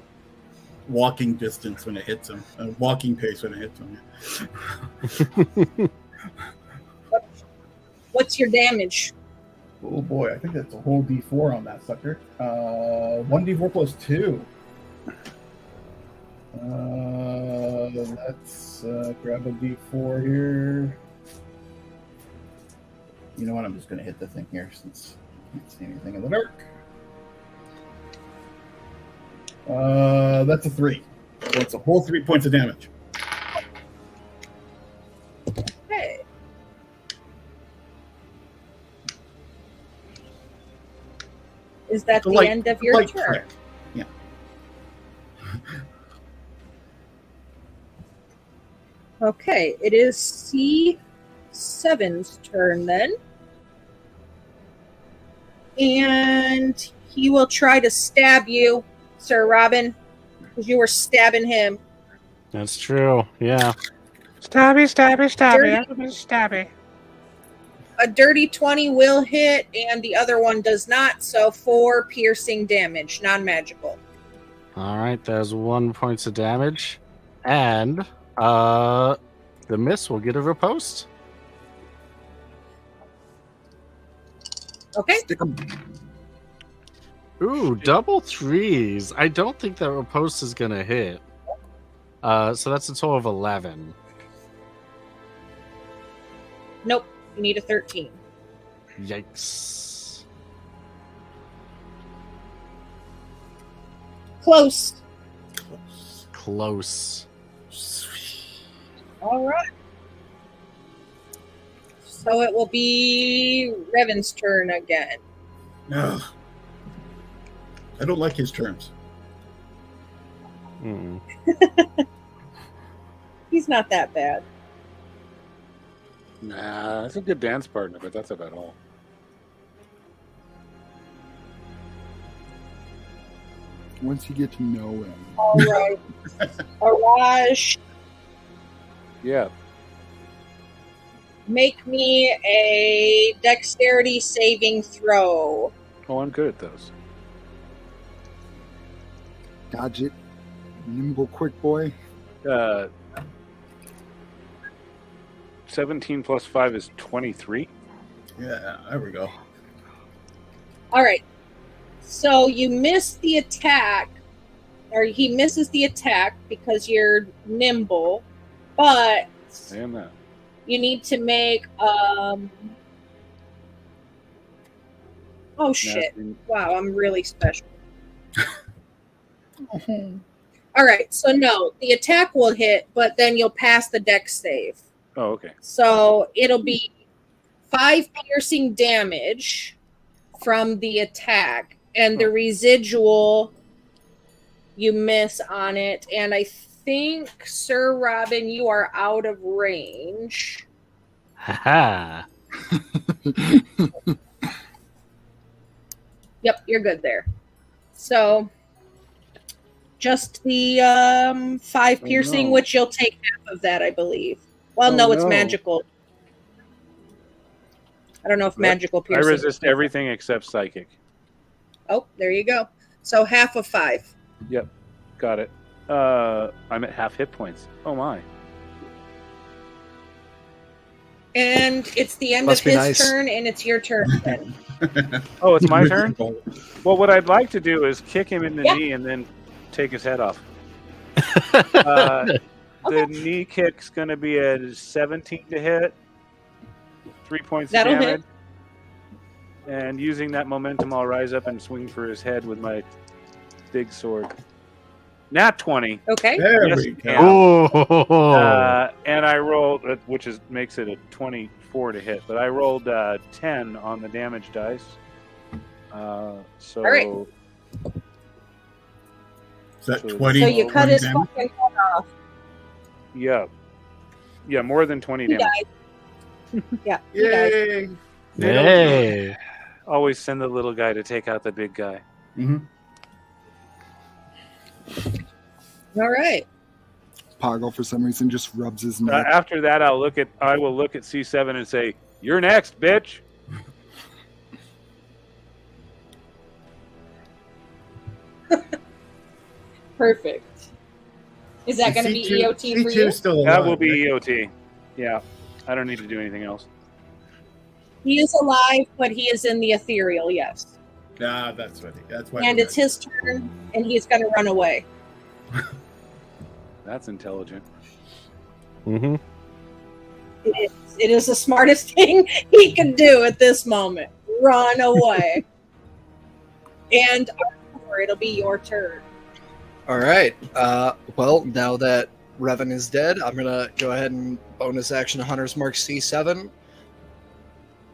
[SPEAKER 1] walking distance when it hits him, walking pace when it hits him.
[SPEAKER 2] What's your damage?
[SPEAKER 1] Oh boy, I think that's a whole D4 on that sucker. 1D4 plus 2. Let's grab a D4 here. You know what? I'm just going to hit the thing here since I can't see anything in the dark. That's a 3. So it's a whole 3 points of damage.
[SPEAKER 2] Okay. Is that the end of your
[SPEAKER 1] Light
[SPEAKER 2] turn?
[SPEAKER 1] trick. Yeah.
[SPEAKER 2] Okay, it is C7's turn then. And he will try to stab you, Sir Robin, because you were stabbing him.
[SPEAKER 6] That's true. Yeah.
[SPEAKER 8] Stabby, stabby, stabby.
[SPEAKER 2] Dirty.
[SPEAKER 8] Everybody's stabby.
[SPEAKER 2] A dirty 20 will hit, and the other one does not, so 4 piercing damage, non-magical.
[SPEAKER 6] All right. There's 1 point of damage, and the miss will get a riposte.
[SPEAKER 2] Okay.
[SPEAKER 5] Stick 'em.
[SPEAKER 6] Ooh, double 3s. I don't think that riposte is gonna hit. So that's a total of 11.
[SPEAKER 2] Nope. You need a 13.
[SPEAKER 6] Yikes.
[SPEAKER 2] Close.
[SPEAKER 6] Close.
[SPEAKER 2] All right. So it will be Revan's turn again.
[SPEAKER 1] Ugh. I don't like his terms.
[SPEAKER 6] Mm.
[SPEAKER 2] He's not that bad.
[SPEAKER 3] Nah, that's a good dance partner, but that's about all.
[SPEAKER 4] Once you get to know him.
[SPEAKER 2] All right. Araj,
[SPEAKER 3] Yeah.
[SPEAKER 2] make me a dexterity saving throw.
[SPEAKER 3] Oh, I'm good at those.
[SPEAKER 4] Dodge it. Nimble, quick boy.
[SPEAKER 3] 17 plus 5 is 23.
[SPEAKER 1] Yeah, there we go.
[SPEAKER 2] All right. So you miss the attack, or he misses the attack because you're nimble, but
[SPEAKER 3] I am that.
[SPEAKER 2] you need to make oh shit. Wow, I'm really special. All right, so no, the attack will hit, but then you'll pass the dex save.
[SPEAKER 3] Oh, okay.
[SPEAKER 2] So it'll be 5 piercing damage from the attack, and the residual you miss on it. And I think, Sir Robin, you are out of range.
[SPEAKER 6] Ha
[SPEAKER 2] Yep, you're good there. So, just the 5 piercing,
[SPEAKER 3] no.
[SPEAKER 2] which you'll take half of that, I believe. Well,
[SPEAKER 3] Oh,
[SPEAKER 2] no, it's
[SPEAKER 3] no.
[SPEAKER 2] magical. I don't know if
[SPEAKER 3] What?
[SPEAKER 2] magical
[SPEAKER 3] I
[SPEAKER 2] piercing.
[SPEAKER 3] resist everything except psychic.
[SPEAKER 2] Oh, there you go. So half of 5.
[SPEAKER 3] Yep, got it. I'm at half hit points. Oh my.
[SPEAKER 2] And it's the end
[SPEAKER 5] Must
[SPEAKER 2] of
[SPEAKER 5] be
[SPEAKER 2] his
[SPEAKER 5] nice.
[SPEAKER 2] turn, and it's your turn then.
[SPEAKER 3] Oh, it's my turn?
[SPEAKER 1] Oh,
[SPEAKER 3] Well, what I'd like to do is kick him in the
[SPEAKER 2] Yeah.
[SPEAKER 3] knee and then take his head off. The
[SPEAKER 2] Okay.
[SPEAKER 3] knee kick's going to be a 17 to hit. 3 points of
[SPEAKER 2] That'll hit.
[SPEAKER 3] damage. And using that momentum, I'll rise up and swing for his head with my big sword. Nat 20.
[SPEAKER 2] Okay.
[SPEAKER 1] there
[SPEAKER 3] Yes,
[SPEAKER 1] we
[SPEAKER 3] yeah.
[SPEAKER 1] go.
[SPEAKER 6] Oh.
[SPEAKER 3] And I rolled, which makes it a 24 to hit, but I rolled 10 on the damage dice. So
[SPEAKER 2] All right.
[SPEAKER 1] Is that
[SPEAKER 3] So
[SPEAKER 1] 20?
[SPEAKER 2] So you cut his
[SPEAKER 1] damage?
[SPEAKER 2] fucking head off.
[SPEAKER 3] yeah, more than 20
[SPEAKER 2] He
[SPEAKER 3] damage.
[SPEAKER 2] died. Yeah, he died.
[SPEAKER 1] Yay!
[SPEAKER 6] Hey.
[SPEAKER 3] Always send the little guy to take out the big guy.
[SPEAKER 1] Mm-hmm.
[SPEAKER 2] All right.
[SPEAKER 4] Poggle, for some reason, just rubs his neck.
[SPEAKER 3] After that, I will look at C7 and say, "You're next, bitch."
[SPEAKER 2] Perfect. Is that going to be
[SPEAKER 1] C2
[SPEAKER 2] EOT for
[SPEAKER 1] C2
[SPEAKER 2] you?
[SPEAKER 1] still alive,
[SPEAKER 3] That will be
[SPEAKER 1] right?
[SPEAKER 3] EOT. Yeah, I don't need to do anything else.
[SPEAKER 2] He is alive, but he is in the ethereal, yes.
[SPEAKER 1] Ah, that's what. That's why.
[SPEAKER 2] And it's his turn, and he's going to run away.
[SPEAKER 3] That's intelligent.
[SPEAKER 6] Mm-hmm.
[SPEAKER 2] It is the smartest thing he can do at this moment. Run away. And Arthur, it'll be your turn.
[SPEAKER 5] All right. Well, now that Revan is dead, I'm gonna go ahead and bonus action Hunter's Mark C7,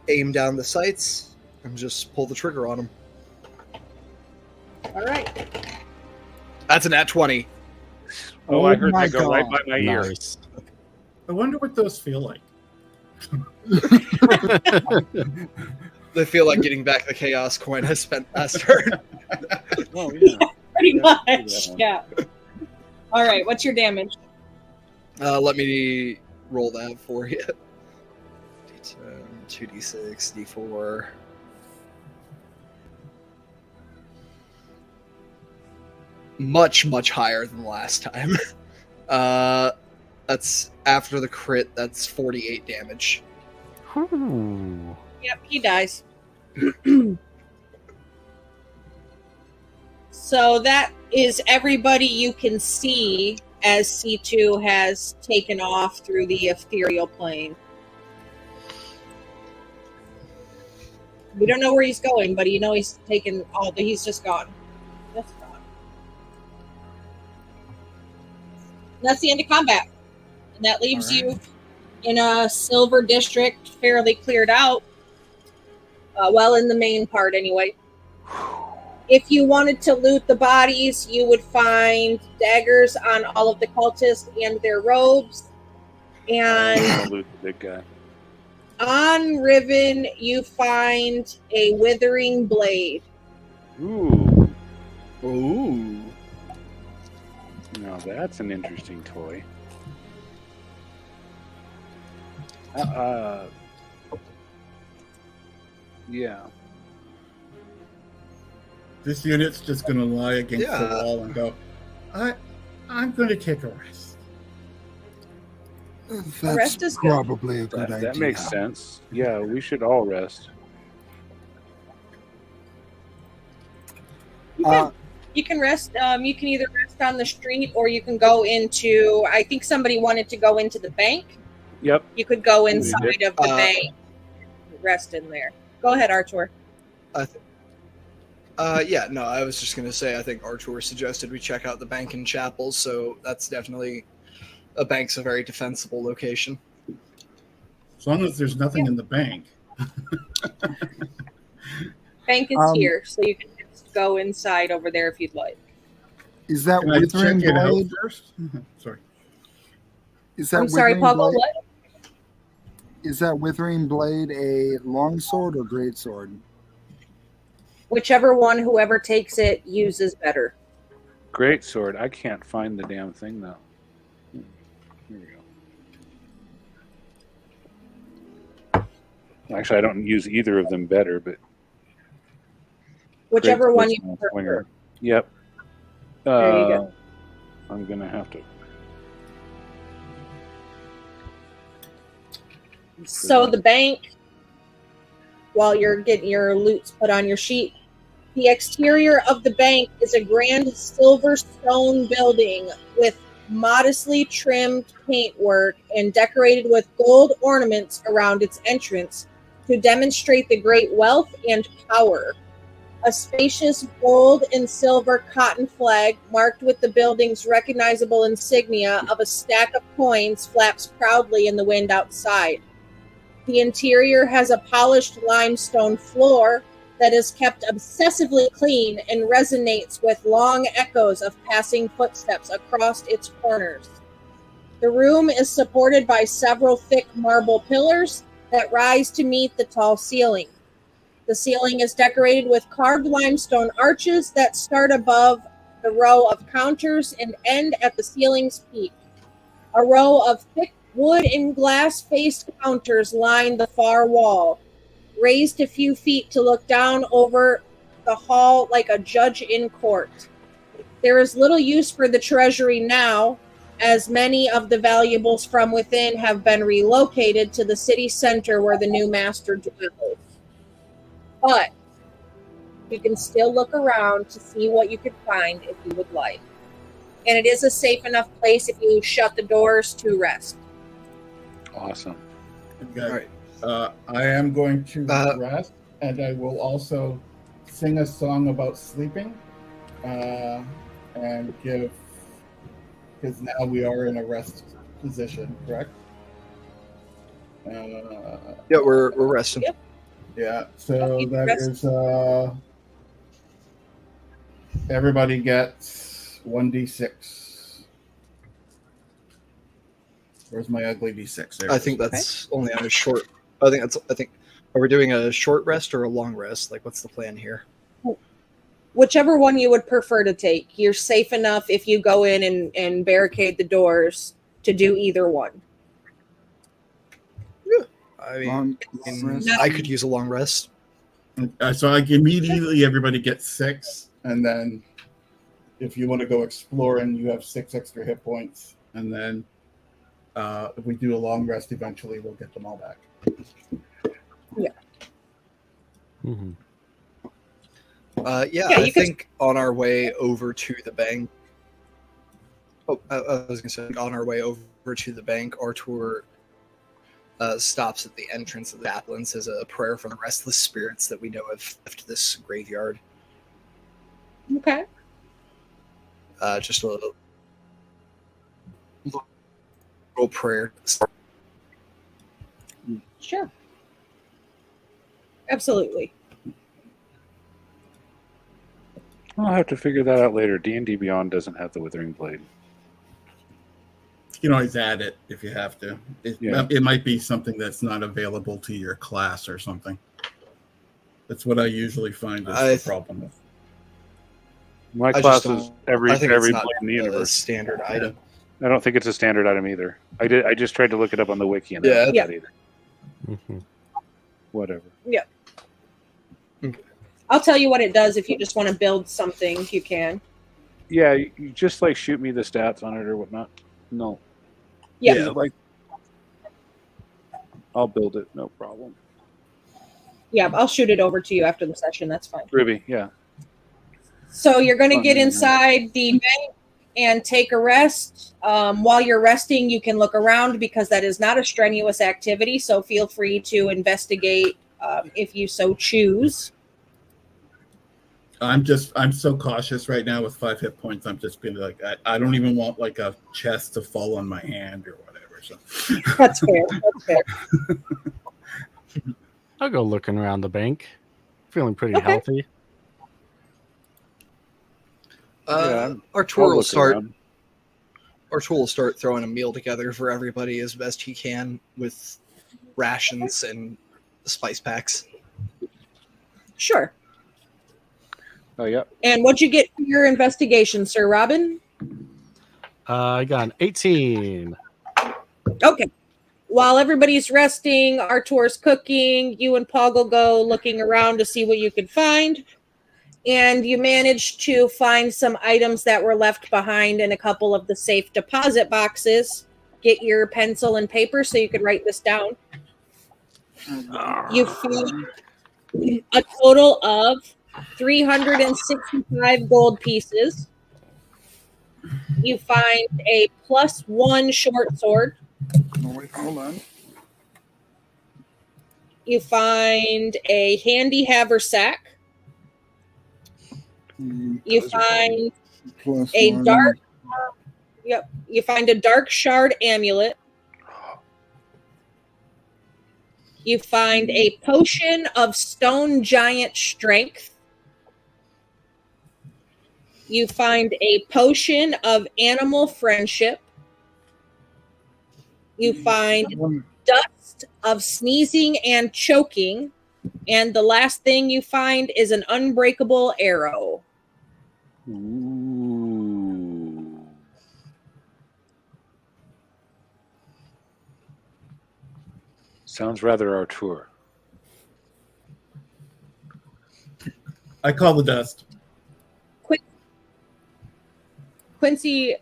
[SPEAKER 5] aim down the sights, and just pull the trigger on him.
[SPEAKER 2] All right.
[SPEAKER 5] That's an at 20.
[SPEAKER 3] Oh,
[SPEAKER 4] Oh
[SPEAKER 3] I heard
[SPEAKER 4] my
[SPEAKER 3] that go right
[SPEAKER 4] God.
[SPEAKER 3] by my ear.
[SPEAKER 6] Nice.
[SPEAKER 1] I wonder what those feel like.
[SPEAKER 5] They feel like getting back the chaos coin I spent last turn.
[SPEAKER 3] Oh yeah.
[SPEAKER 2] Pretty
[SPEAKER 3] Yeah, I'll do
[SPEAKER 2] much.
[SPEAKER 3] that one.
[SPEAKER 2] Yeah. All right. What's your damage?
[SPEAKER 5] Let me roll that for you. D10, 2d6, d4. Much, much higher than last time. That's after the crit, that's 48 damage.
[SPEAKER 6] Ooh.
[SPEAKER 2] Yep, he dies. So that is everybody you can see as C2 has taken off through the ethereal plane. We don't know where he's going, but you know he's taken all the. He's just gone. Just gone. And that's the end of combat, and that leaves
[SPEAKER 5] All right.
[SPEAKER 2] you in a silver district, fairly cleared out. Well, in the main part, anyway. If you wanted to loot the bodies, you would find daggers on all of the cultists and their robes. And
[SPEAKER 3] I'll loot the big guy.
[SPEAKER 2] on Riven, you find a withering blade.
[SPEAKER 3] Ooh,
[SPEAKER 5] Ooh.
[SPEAKER 3] now that's an interesting toy. Yeah.
[SPEAKER 1] This unit's just going to lie against
[SPEAKER 5] Yeah.
[SPEAKER 1] the wall and go, I'm going to take a rest.
[SPEAKER 4] That's
[SPEAKER 2] rest is good.
[SPEAKER 4] probably a good idea.
[SPEAKER 3] That makes sense. Yeah, we should all rest.
[SPEAKER 2] You can rest. You can either rest on the street or you can go into. I think somebody wanted to go into the bank.
[SPEAKER 3] Yep.
[SPEAKER 2] You could go
[SPEAKER 3] We
[SPEAKER 2] inside
[SPEAKER 3] did.
[SPEAKER 2] of the bank, and rest in there. Go ahead, Artur.
[SPEAKER 5] Yeah, no, I was just gonna say I think Artur suggested we check out the bank and chapel, so that's definitely a bank's a very defensible location.
[SPEAKER 1] As long as there's nothing in the bank.
[SPEAKER 2] Bank is here, so you can just go inside over there if you'd like.
[SPEAKER 4] Is that
[SPEAKER 1] Can I
[SPEAKER 4] withering
[SPEAKER 1] check it out
[SPEAKER 4] blade?
[SPEAKER 1] first? Sorry.
[SPEAKER 4] Is that
[SPEAKER 2] I'm sorry,
[SPEAKER 4] withering
[SPEAKER 2] Poggle,
[SPEAKER 4] blade?
[SPEAKER 2] what?
[SPEAKER 4] Is that withering blade a long sword or great sword?
[SPEAKER 2] Whichever one whoever takes it uses better.
[SPEAKER 3] Great sword. I can't find the damn thing though. Here we go. Actually, I don't use either of them better, but
[SPEAKER 2] Whichever
[SPEAKER 3] great
[SPEAKER 2] one you
[SPEAKER 3] sword's my
[SPEAKER 2] prefer.
[SPEAKER 3] swinger. Yep.
[SPEAKER 2] There you go.
[SPEAKER 3] I'm gonna have to.
[SPEAKER 2] So the bank, while you're getting your loots put on your sheet, the exterior of the bank is a grand silver stone building with modestly trimmed paintwork and decorated with gold ornaments around its entrance to demonstrate the great wealth and power. A spacious gold and silver cotton flag marked with the building's recognizable insignia of a stack of coins flaps proudly in the wind outside. The interior has a polished limestone floor that is kept obsessively clean and resonates with long echoes of passing footsteps across its corners. The room is supported by several thick marble pillars that rise to meet the tall ceiling. The ceiling is decorated with carved limestone arches that start above the row of counters and end at the ceiling's peak. A row of thick wood and glass-faced counters line the far wall, raised a few feet to look down over the hall like a judge in court. There is little use for the treasury now, as many of the valuables from within have been relocated to the city center where the new master dwells. But you can still look around to see what you could find if you would like. And it is a safe enough place if you shut the doors to rest.
[SPEAKER 3] Awesome.
[SPEAKER 1] Okay. I am going to rest, and I will also sing a song about sleeping, and give, because now we are in a rest position, correct?
[SPEAKER 5] Yeah, we're resting.
[SPEAKER 2] Yep.
[SPEAKER 1] Yeah, so that is everybody gets 1d6. Where's my ugly d6? There
[SPEAKER 5] I think that's only on a short. I think. Are we doing a short rest or a long rest? Like, what's the plan here?
[SPEAKER 2] Whichever one you would prefer to take. You're safe enough if you go in and barricade the doors to do either one.
[SPEAKER 5] I mean, I could use a long rest.
[SPEAKER 1] So like immediately everybody gets 6, and then if you want to go exploring, you have 6 extra hit points, and then if we do a long rest, eventually we'll get them all back.
[SPEAKER 2] Yeah.
[SPEAKER 6] Mm-hmm.
[SPEAKER 5] I think on our way over to the bank. Oh, I was gonna say on our way over to the bank, Artur stops at the entrance of the Apple, says a prayer for the restless spirits that we know have left this graveyard.
[SPEAKER 2] Okay.
[SPEAKER 5] Just a little prayer.
[SPEAKER 2] Sure. Absolutely.
[SPEAKER 3] I'll have to figure that out later. D&D Beyond doesn't have the Withering Blade.
[SPEAKER 1] You can always add it if you have to. It might be something that's not available to your class or something. That's what I usually find is the problem with.
[SPEAKER 3] My class is every
[SPEAKER 5] blade
[SPEAKER 3] in the universe.
[SPEAKER 5] Standard item.
[SPEAKER 3] I don't think it's a standard item either. I just tried to look it up on the wiki and I don't know that either.
[SPEAKER 6] Mm-hmm.
[SPEAKER 3] Whatever.
[SPEAKER 2] Yeah. I'll tell you what it does if you just want to build something, you can.
[SPEAKER 3] Yeah, you just like shoot me the stats on it or whatnot. No.
[SPEAKER 2] Yeah.
[SPEAKER 3] Like I'll build it, no problem.
[SPEAKER 2] Yeah, I'll shoot it over to you after the session. That's fine.
[SPEAKER 3] Ruby, yeah.
[SPEAKER 2] So you're going to get inside the bank and take a rest. While you're resting, you can look around because that is not a strenuous activity. So feel free to investigate if you so choose.
[SPEAKER 1] I'm so cautious right now with 5 hit points. I'm just gonna like I don't even want like a chest to fall on my hand or whatever. So
[SPEAKER 2] that's fair. That's fair.
[SPEAKER 6] I'll go looking around the bank. Feeling pretty
[SPEAKER 2] Okay.
[SPEAKER 6] healthy.
[SPEAKER 5] Our tour will start. Our tour will start throwing a meal together for everybody as best he can with rations and spice packs.
[SPEAKER 2] Sure.
[SPEAKER 3] Oh, yeah.
[SPEAKER 2] And what'd you get for your investigation, Sir Robin?
[SPEAKER 6] I got an 18.
[SPEAKER 2] Okay. While everybody's resting, Artur's cooking, you and Poggle go looking around to see what you could find. And you managed to find some items that were left behind in a couple of the safe deposit boxes. Get your pencil and paper so you could write this down. You found a total of 365 gold pieces. You find a +1 short sword.
[SPEAKER 4] Oh, wait, hold on.
[SPEAKER 2] You find a handy haversack. You find
[SPEAKER 4] Plus
[SPEAKER 2] a
[SPEAKER 4] one.
[SPEAKER 2] dark. Yep. You find a dark shard amulet. You find a potion of stone giant strength. You find a potion of animal friendship. You find
[SPEAKER 4] One.
[SPEAKER 2] dust of sneezing and choking. And the last thing you find is an unbreakable arrow.
[SPEAKER 3] Ooh. Sounds rather Artur.
[SPEAKER 1] I call the dust.
[SPEAKER 2] Quincy,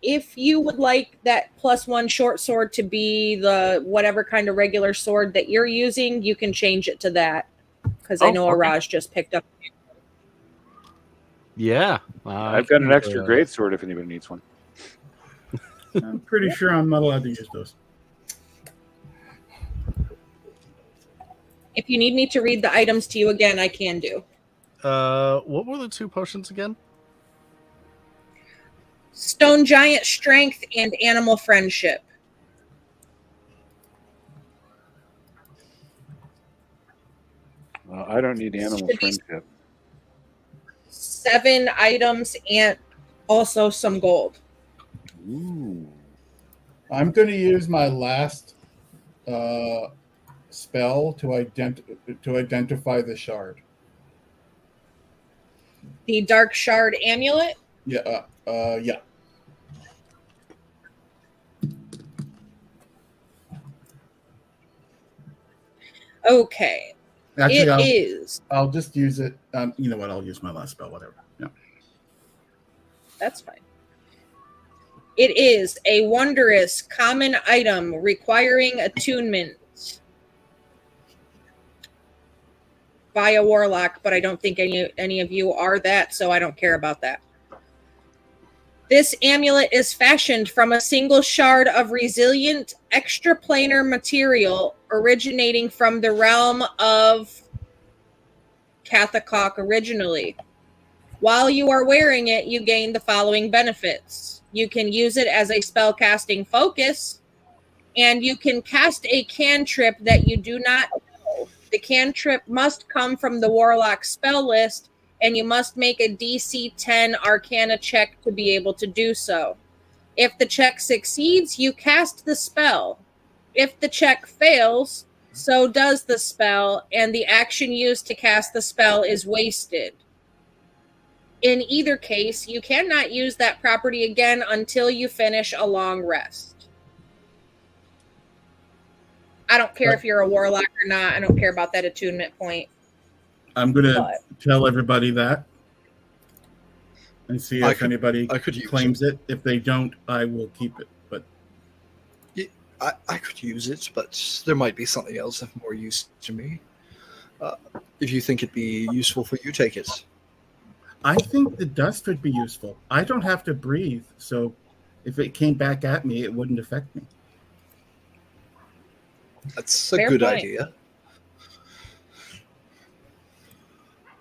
[SPEAKER 2] if you would like that +1 short sword to be the whatever kind of regular sword that you're using, you can change it to that. Because I know
[SPEAKER 6] okay.
[SPEAKER 2] Araj just picked up.
[SPEAKER 6] Yeah.
[SPEAKER 3] I've got an extra great sword if anybody needs one.
[SPEAKER 1] I'm pretty sure I'm not allowed to use those.
[SPEAKER 2] If you need me to read the items to you again, I can do.
[SPEAKER 6] What were the 2 potions again?
[SPEAKER 2] Stone giant strength and animal friendship.
[SPEAKER 3] I don't need animal
[SPEAKER 2] Should be-
[SPEAKER 3] friendship.
[SPEAKER 2] 7 items and also some gold.
[SPEAKER 3] Ooh.
[SPEAKER 1] I'm going to use my last spell to identify the shard.
[SPEAKER 2] The dark shard amulet.
[SPEAKER 1] Yeah. Yeah.
[SPEAKER 2] Okay.
[SPEAKER 1] Actually, I'll just use it. You know what? I'll use my last spell. Whatever. Yeah.
[SPEAKER 2] That's fine. It is a wondrous common item requiring attunement by a warlock, but I don't think any of you are that, so I don't care about that. This amulet is fashioned from a single shard of resilient extraplanar material originating from the realm of Kathakok originally. While you are wearing it, you gain the following benefits. You can use it as a spellcasting focus, and you can cast a cantrip that you do not know. The cantrip must come from the warlock spell list, and you must make a DC 10 Arcana check to be able to do so. If the check succeeds, you cast the spell. If the check fails, so does the spell, and the action used to cast the spell is wasted. In either case, you cannot use that property again until you finish a long rest. I don't care if you're a warlock or not. I don't care about that attunement point.
[SPEAKER 1] I'm going to tell everybody that and see if anybody claims it. If they don't, I will keep it. But
[SPEAKER 5] I could use it, but there might be something else of more use to me. If you think it'd be useful for you, take it.
[SPEAKER 1] I think the dust would be useful. I don't have to breathe, so if it came back at me, it wouldn't affect me.
[SPEAKER 5] That's a good idea.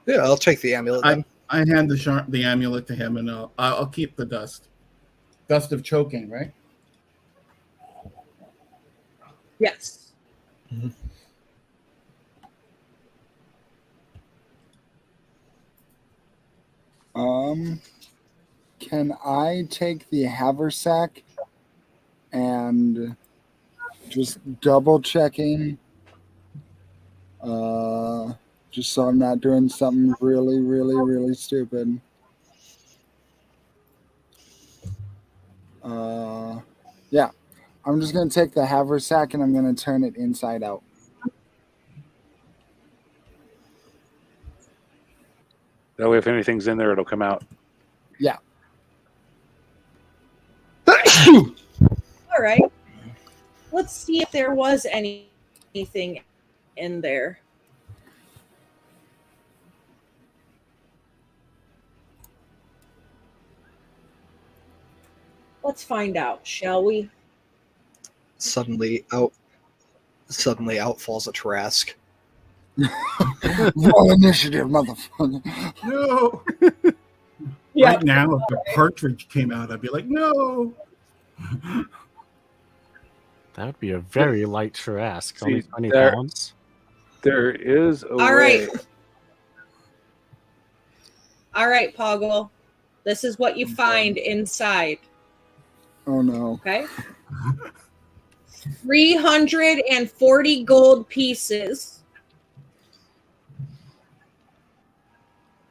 [SPEAKER 5] Yeah, I'll take the amulet then.
[SPEAKER 1] I hand the amulet to him, and I'll keep the dust. Dust of choking, right?
[SPEAKER 2] Yes.
[SPEAKER 5] Mm-hmm.
[SPEAKER 4] Can I take the haversack and just double checking, just so I'm not doing something really, really, really stupid? Yeah, I'm just gonna take the haversack and I'm gonna turn it inside out.
[SPEAKER 3] That way, if anything's in there, it'll come out.
[SPEAKER 4] Yeah.
[SPEAKER 2] All right. Let's see if there was anything in there. Let's find out, shall we?
[SPEAKER 5] Suddenly out falls a Trask.
[SPEAKER 4] Roll initiative, motherfucker.
[SPEAKER 1] No.
[SPEAKER 2] Yeah.
[SPEAKER 1] Right now, if a partridge came out, I'd be like, no.
[SPEAKER 6] That would be a very light Trask. Only
[SPEAKER 3] See,
[SPEAKER 6] 20
[SPEAKER 3] there-
[SPEAKER 6] pounds.
[SPEAKER 3] There is a
[SPEAKER 2] All
[SPEAKER 3] way.
[SPEAKER 2] right. All right, Poggle. This is what you find inside.
[SPEAKER 4] Oh no.
[SPEAKER 2] Okay. 340 gold pieces.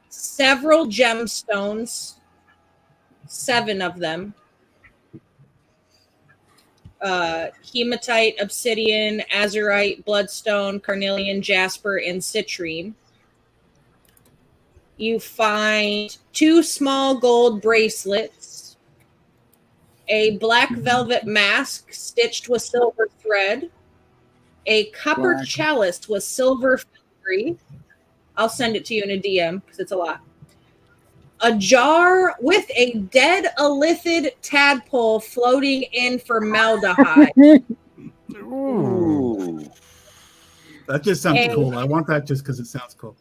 [SPEAKER 2] Several gemstones. 7 of them. Hematite, obsidian, azurite, bloodstone, carnelian, jasper, and citrine. You find 2 small gold bracelets, a black velvet mask stitched with silver thread, a copper
[SPEAKER 4] Black.
[SPEAKER 2] chalice with silver filigree. I'll send it to you in a DM because it's a lot. A jar with a dead elithid tadpole floating in formaldehyde.
[SPEAKER 6] Ooh.
[SPEAKER 1] That just sounds
[SPEAKER 2] Hey.
[SPEAKER 1] cool. I want that just because it sounds cool.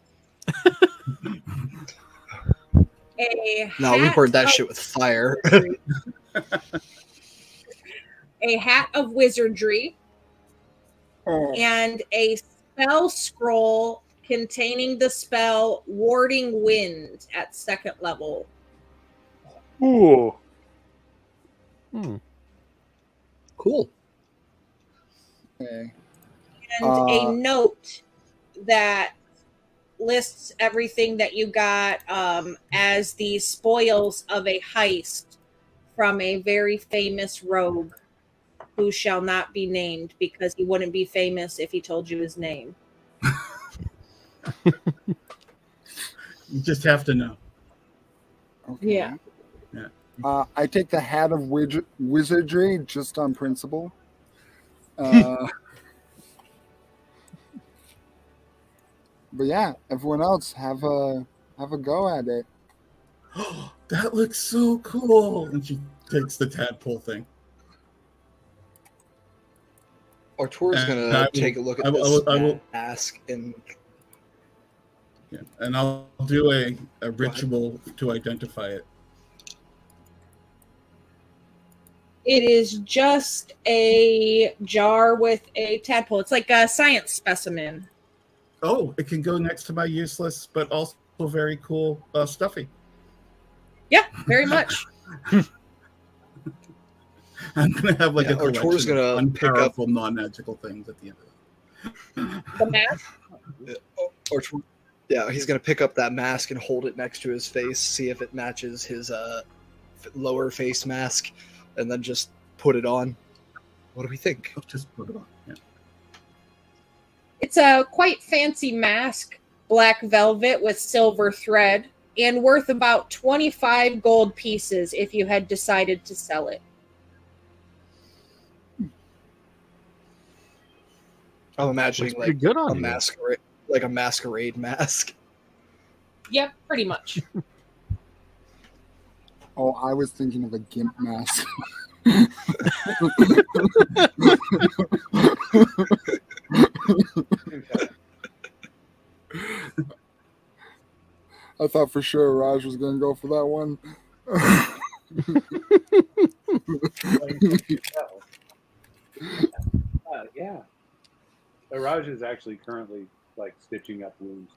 [SPEAKER 5] No, we
[SPEAKER 2] hat
[SPEAKER 5] burned that
[SPEAKER 2] of
[SPEAKER 5] shit with fire.
[SPEAKER 2] wizardry. A hat of wizardry
[SPEAKER 4] Oh,
[SPEAKER 2] and a spell scroll containing the spell Warding Wind at 2nd level.
[SPEAKER 3] Ooh.
[SPEAKER 6] Hmm.
[SPEAKER 5] Cool.
[SPEAKER 4] okay.
[SPEAKER 2] And a note that lists everything that you got as the spoils of a heist from a very famous rogue who shall not be named because he wouldn't be famous if he told you his name.
[SPEAKER 1] You just have to know.
[SPEAKER 4] Okay.
[SPEAKER 2] Yeah.
[SPEAKER 4] I take the hat of wizardry just on principle. But yeah, everyone else have a go at it.
[SPEAKER 1] That looks so cool. And she takes the tadpole thing.
[SPEAKER 5] Artur's
[SPEAKER 1] And
[SPEAKER 5] gonna
[SPEAKER 1] I will-
[SPEAKER 5] take a look at
[SPEAKER 1] I
[SPEAKER 5] this
[SPEAKER 1] will-
[SPEAKER 5] mask and
[SPEAKER 1] Yeah. And I'll do a ritual to identify it.
[SPEAKER 2] It is just a jar with a tadpole. It's like a science specimen.
[SPEAKER 1] Oh, it can go next to my useless but also very cool stuffy.
[SPEAKER 2] Yeah, very much.
[SPEAKER 1] I'm gonna have like
[SPEAKER 5] Yeah,
[SPEAKER 1] a collection
[SPEAKER 5] Artur's gonna
[SPEAKER 1] of
[SPEAKER 5] pick up-
[SPEAKER 1] unpowerful, non-magical things at the end of it.
[SPEAKER 2] The mask.
[SPEAKER 5] Artur, yeah, he's gonna pick up that mask and hold it next to his face, see if it matches his lower face mask, and then just put it on. What do we think?
[SPEAKER 1] I'll just put it on. Yeah.
[SPEAKER 2] It's a quite fancy mask, black velvet with silver thread, and worth about 25 gold pieces if you had decided to sell it.
[SPEAKER 5] I'm imagining
[SPEAKER 6] Looks pretty
[SPEAKER 5] like
[SPEAKER 6] good
[SPEAKER 5] a
[SPEAKER 6] on you.
[SPEAKER 5] masquerade mask.
[SPEAKER 2] Yep, pretty much.
[SPEAKER 4] Oh, I was thinking of a gimp mask. I thought for sure Raj was going to go for that one.
[SPEAKER 3] Yeah. Raj is actually currently like stitching up wounds.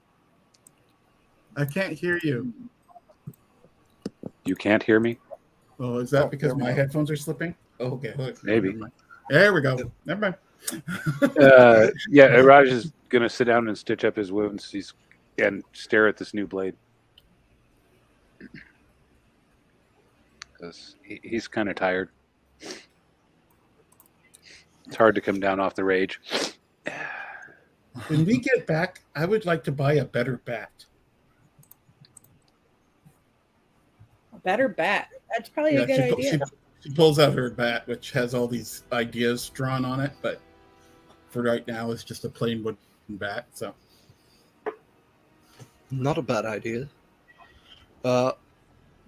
[SPEAKER 1] I can't hear you.
[SPEAKER 3] You can't hear me?
[SPEAKER 1] Oh, is that
[SPEAKER 4] Oh,
[SPEAKER 1] because
[SPEAKER 4] there we
[SPEAKER 1] my
[SPEAKER 4] go.
[SPEAKER 1] headphones are slipping? Oh, okay. Look,
[SPEAKER 3] Maybe.
[SPEAKER 1] never mind. There we go. Never mind.
[SPEAKER 3] Yeah, Raj is going to sit down and stitch up his wounds and stare at this new blade. Because he's kind of tired. It's hard to come down off the rage.
[SPEAKER 1] When we get back, I would like to buy a better bat.
[SPEAKER 2] A better bat. That's probably a good idea.
[SPEAKER 1] She pulls out her bat, which has all these ideas drawn on it, but for right now, it's just a plain wooden bat. So,
[SPEAKER 5] Not a bad idea.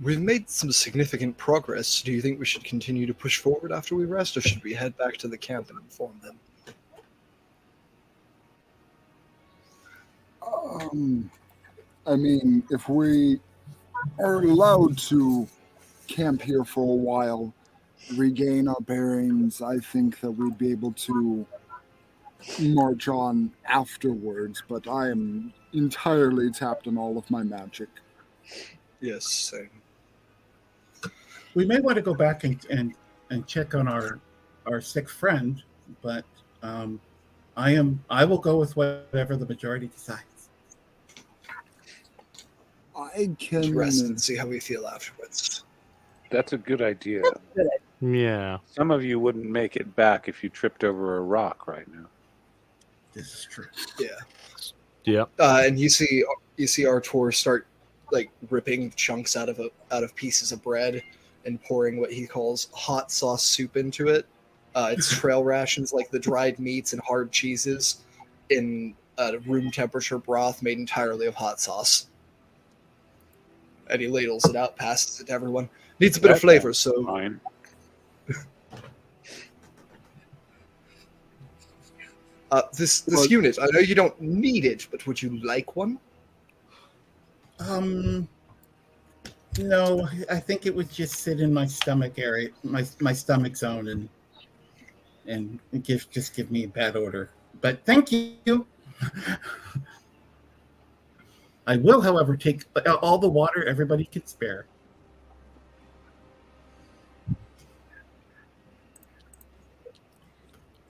[SPEAKER 5] We've made some significant progress. Do you think we should continue to push forward after we rest, or should we head back to the camp and inform them?
[SPEAKER 4] I mean, if we are allowed to camp here for a while, regain our bearings, I think that we'd be able to march on afterwards, but I am entirely tapped on all of my magic.
[SPEAKER 5] Yes, same.
[SPEAKER 1] we may want to go back and check on our sick friend, but I will go with whatever the majority decides.
[SPEAKER 4] I can
[SPEAKER 5] Rest and see how we feel afterwards.
[SPEAKER 3] That's a good idea.
[SPEAKER 6] Yeah.
[SPEAKER 3] Some of you wouldn't make it back if you tripped over a rock right now.
[SPEAKER 1] This is true.
[SPEAKER 5] Yeah.
[SPEAKER 6] Yep.
[SPEAKER 5] And you see Artur start like ripping chunks out of pieces of bread and pouring what he calls hot sauce soup into it. It's trail rations, like the dried meats and hard cheeses, in room temperature broth made entirely of hot sauce. And he ladles it out, passes it to everyone. Needs a bit of flavor, so
[SPEAKER 3] Fine.
[SPEAKER 5] this unit. I know you don't need it, but would you like one?
[SPEAKER 1] No, I think it would just sit in my stomach area, my stomach zone, and give me a bad odor. But thank you. I will, however, take all the water everybody can spare.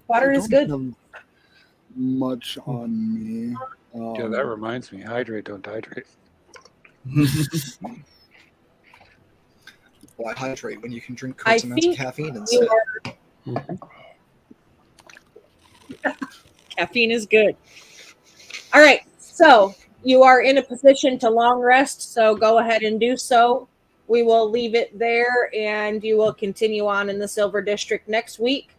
[SPEAKER 2] Water is good.
[SPEAKER 4] have much on me.
[SPEAKER 3] Yeah, that reminds me. Hydrate, don't hydrate.
[SPEAKER 5] Why hydrate when you can drink
[SPEAKER 2] I
[SPEAKER 5] copious amounts of
[SPEAKER 2] think
[SPEAKER 5] caffeine instead?
[SPEAKER 2] Caffeine is good. All right, so you are in a position to long rest, so go ahead and do so. We will leave it there, and you will continue on in the Silver District next week.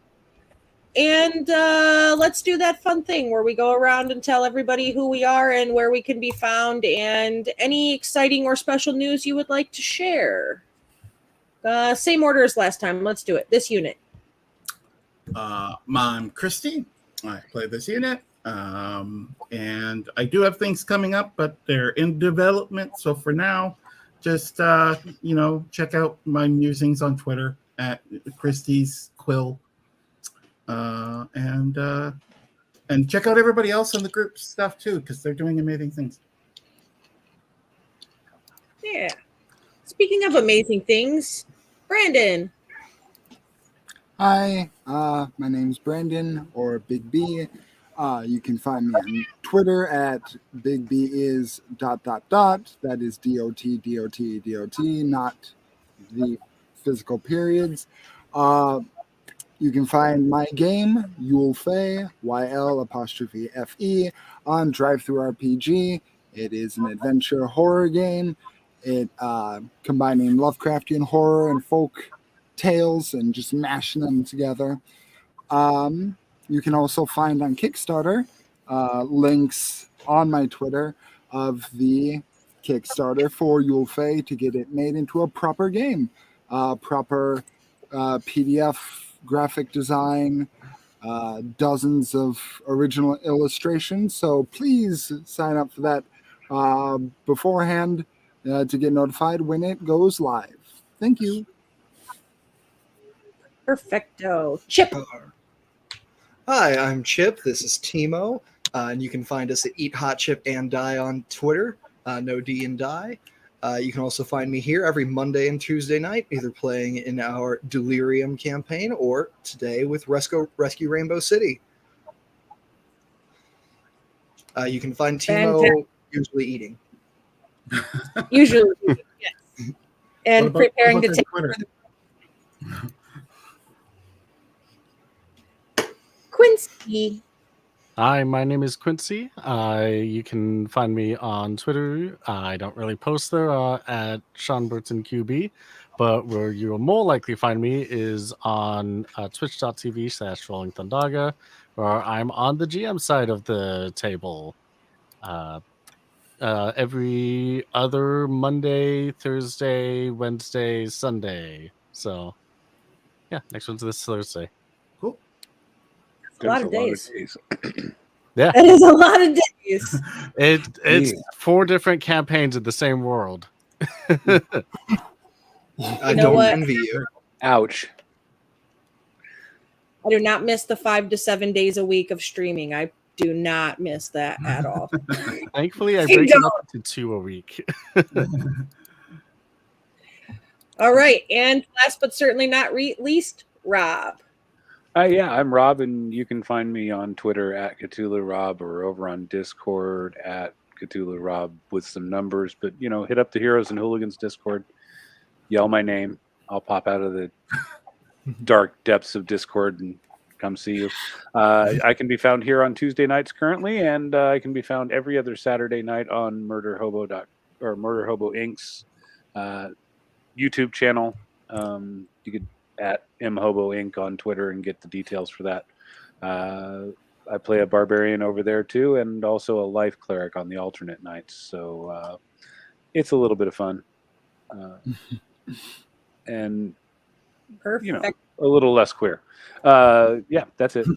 [SPEAKER 2] And let's do that fun thing where we go around and tell everybody who we are and where we can be found, and any exciting or special news you would like to share. Same order as last time. Let's do it. This unit.
[SPEAKER 1] I'm Christy. I play this unit. And I do have things coming up, but they're in development. So for now, just, check out my musings on Twitter at Christie's Quill. And check out everybody else on the group stuff too, because they're doing amazing things.
[SPEAKER 2] Yeah. Speaking of amazing things, Brandon.
[SPEAKER 4] Hi, my name's Brandon, or Big B. You can find me on Twitter at BigBis ... That is DOT, not the physical periods. You can find my game, Yulfe, YL''FE, on DriveThruRPG. It is an adventure horror game. It combining Lovecraftian horror and folk tales and just mashing them together. You can also find on Kickstarter links on my Twitter of the Kickstarter for Yulfe to get it made into a proper game. Proper PDF graphic design, dozens of original illustrations. So please sign up for that beforehand to get notified when it goes live. Thank you.
[SPEAKER 2] Perfecto. Chip.
[SPEAKER 5] Hi, I'm Chip. This is Timo. And you can find us at Eat Hot Chip and Die on Twitter. No D and Die. You can also find me here every Monday and Tuesday night, either playing in our Delirium campaign or today with Rescue Rainbow City. You can find Timo usually eating.
[SPEAKER 2] Usually, yes. And
[SPEAKER 1] What about-
[SPEAKER 2] preparing
[SPEAKER 1] what
[SPEAKER 2] to
[SPEAKER 1] about
[SPEAKER 2] take
[SPEAKER 1] Twitter?
[SPEAKER 2] Quincy.
[SPEAKER 6] Hi, my name is Quincy. You can find me on Twitter. I don't really post there at Sean Burton QB, but where you will more likely find me is on twitch.tv/Rolling Thundaga, where I'm on the GM side of the table. Every other Monday, Thursday, Wednesday, Sunday. So, yeah, next one's this Thursday.
[SPEAKER 1] Cool.
[SPEAKER 2] A lot of
[SPEAKER 3] There's
[SPEAKER 2] days.
[SPEAKER 6] Yeah,
[SPEAKER 2] That is a lot of days.
[SPEAKER 6] it's
[SPEAKER 3] Yeah.
[SPEAKER 6] 4 different campaigns in the same world.
[SPEAKER 5] I
[SPEAKER 2] know
[SPEAKER 5] don't
[SPEAKER 2] what?
[SPEAKER 5] envy you.
[SPEAKER 3] Ouch.
[SPEAKER 2] I do not miss the 5 to 7 days a week of streaming. I do not miss that at all.
[SPEAKER 6] Thankfully, I
[SPEAKER 2] You
[SPEAKER 6] break it up into 2 a week.
[SPEAKER 2] All right. And last but certainly not least, Rob.
[SPEAKER 3] Yeah, I'm Rob, and you can find me on Twitter at Cthulhu Rob or over on Discord at Cthulhu Rob with some numbers. But, hit up the Heroes and Hooligans Discord, yell my name. I'll pop out of the dark depths of Discord and come see you. I can be found here on Tuesday nights currently, and I can be found every other Saturday night on Murder Hobo Inc.'s YouTube channel. You could at mhobo inc on Twitter and get the details for that. I play a barbarian over there too, and also a life cleric on the alternate nights. So it's a little bit of fun, and
[SPEAKER 2] Perfect.
[SPEAKER 3] a little less queer. Yeah, that's it.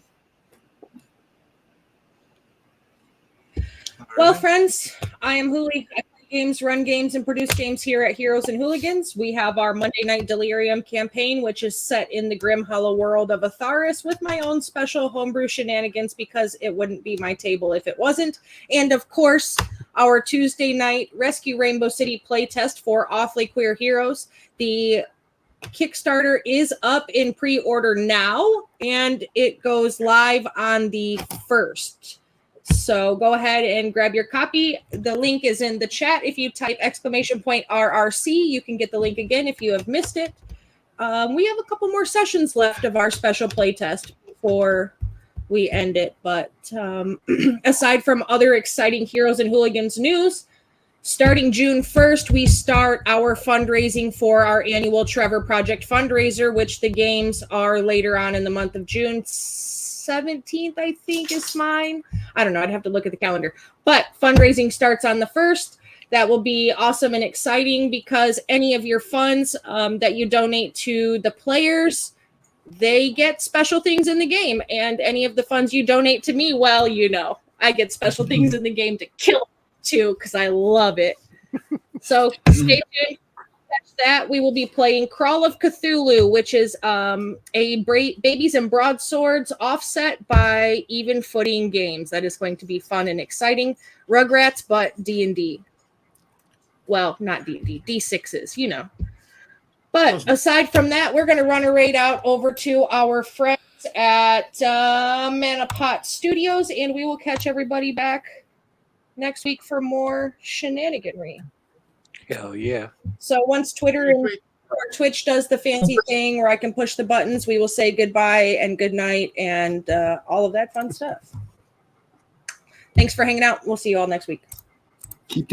[SPEAKER 2] Well, friends, I am Hooli. I play games, run games, and produce games here at Heroes and Hooligans. We have our Monday Night Delirium campaign, which is set in the grim hollow world of Atharis with my own special homebrew shenanigans because it wouldn't be my table if it wasn't. And of course, our Tuesday night Rescue Rainbow City playtest for Awfully Queer Heroes. The Kickstarter is up in pre-order now, and it goes live on the 1st. So go ahead and grab your copy. The link is in the chat. If you type !RRC, you can get the link again if you have missed it. We have a couple more sessions left of our special playtest before we end it. But aside from other exciting Heroes and Hooligans news, starting June 1st, we start our fundraising for our annual Trevor Project fundraiser, which the games are later on in the month of June. 17th, I think, is mine. I don't know. I'd have to look at the calendar. But fundraising starts on the 1st. That will be awesome and exciting because any of your funds that you donate to the players, they get special things in the game. And any of the funds you donate to me, well, I get special things in the game to kill too because I love it. So stay tuned. That we will be playing Crawl of Cthulhu, which is a Babies and Broadswords offset by Even Footing Games. That is going to be fun and exciting. Rugrats, but D&D. Well, not D&D, D6s, But aside from that, we're going to run a raid out over to our friends at Manapot Studios, and we will catch everybody back next week for more shenaniganry.
[SPEAKER 3] Hell yeah.
[SPEAKER 2] So once Twitter and Twitch does the fancy thing where I can push the buttons, we will say goodbye and good night and all of that fun stuff. Thanks for hanging out. We'll see you all next week.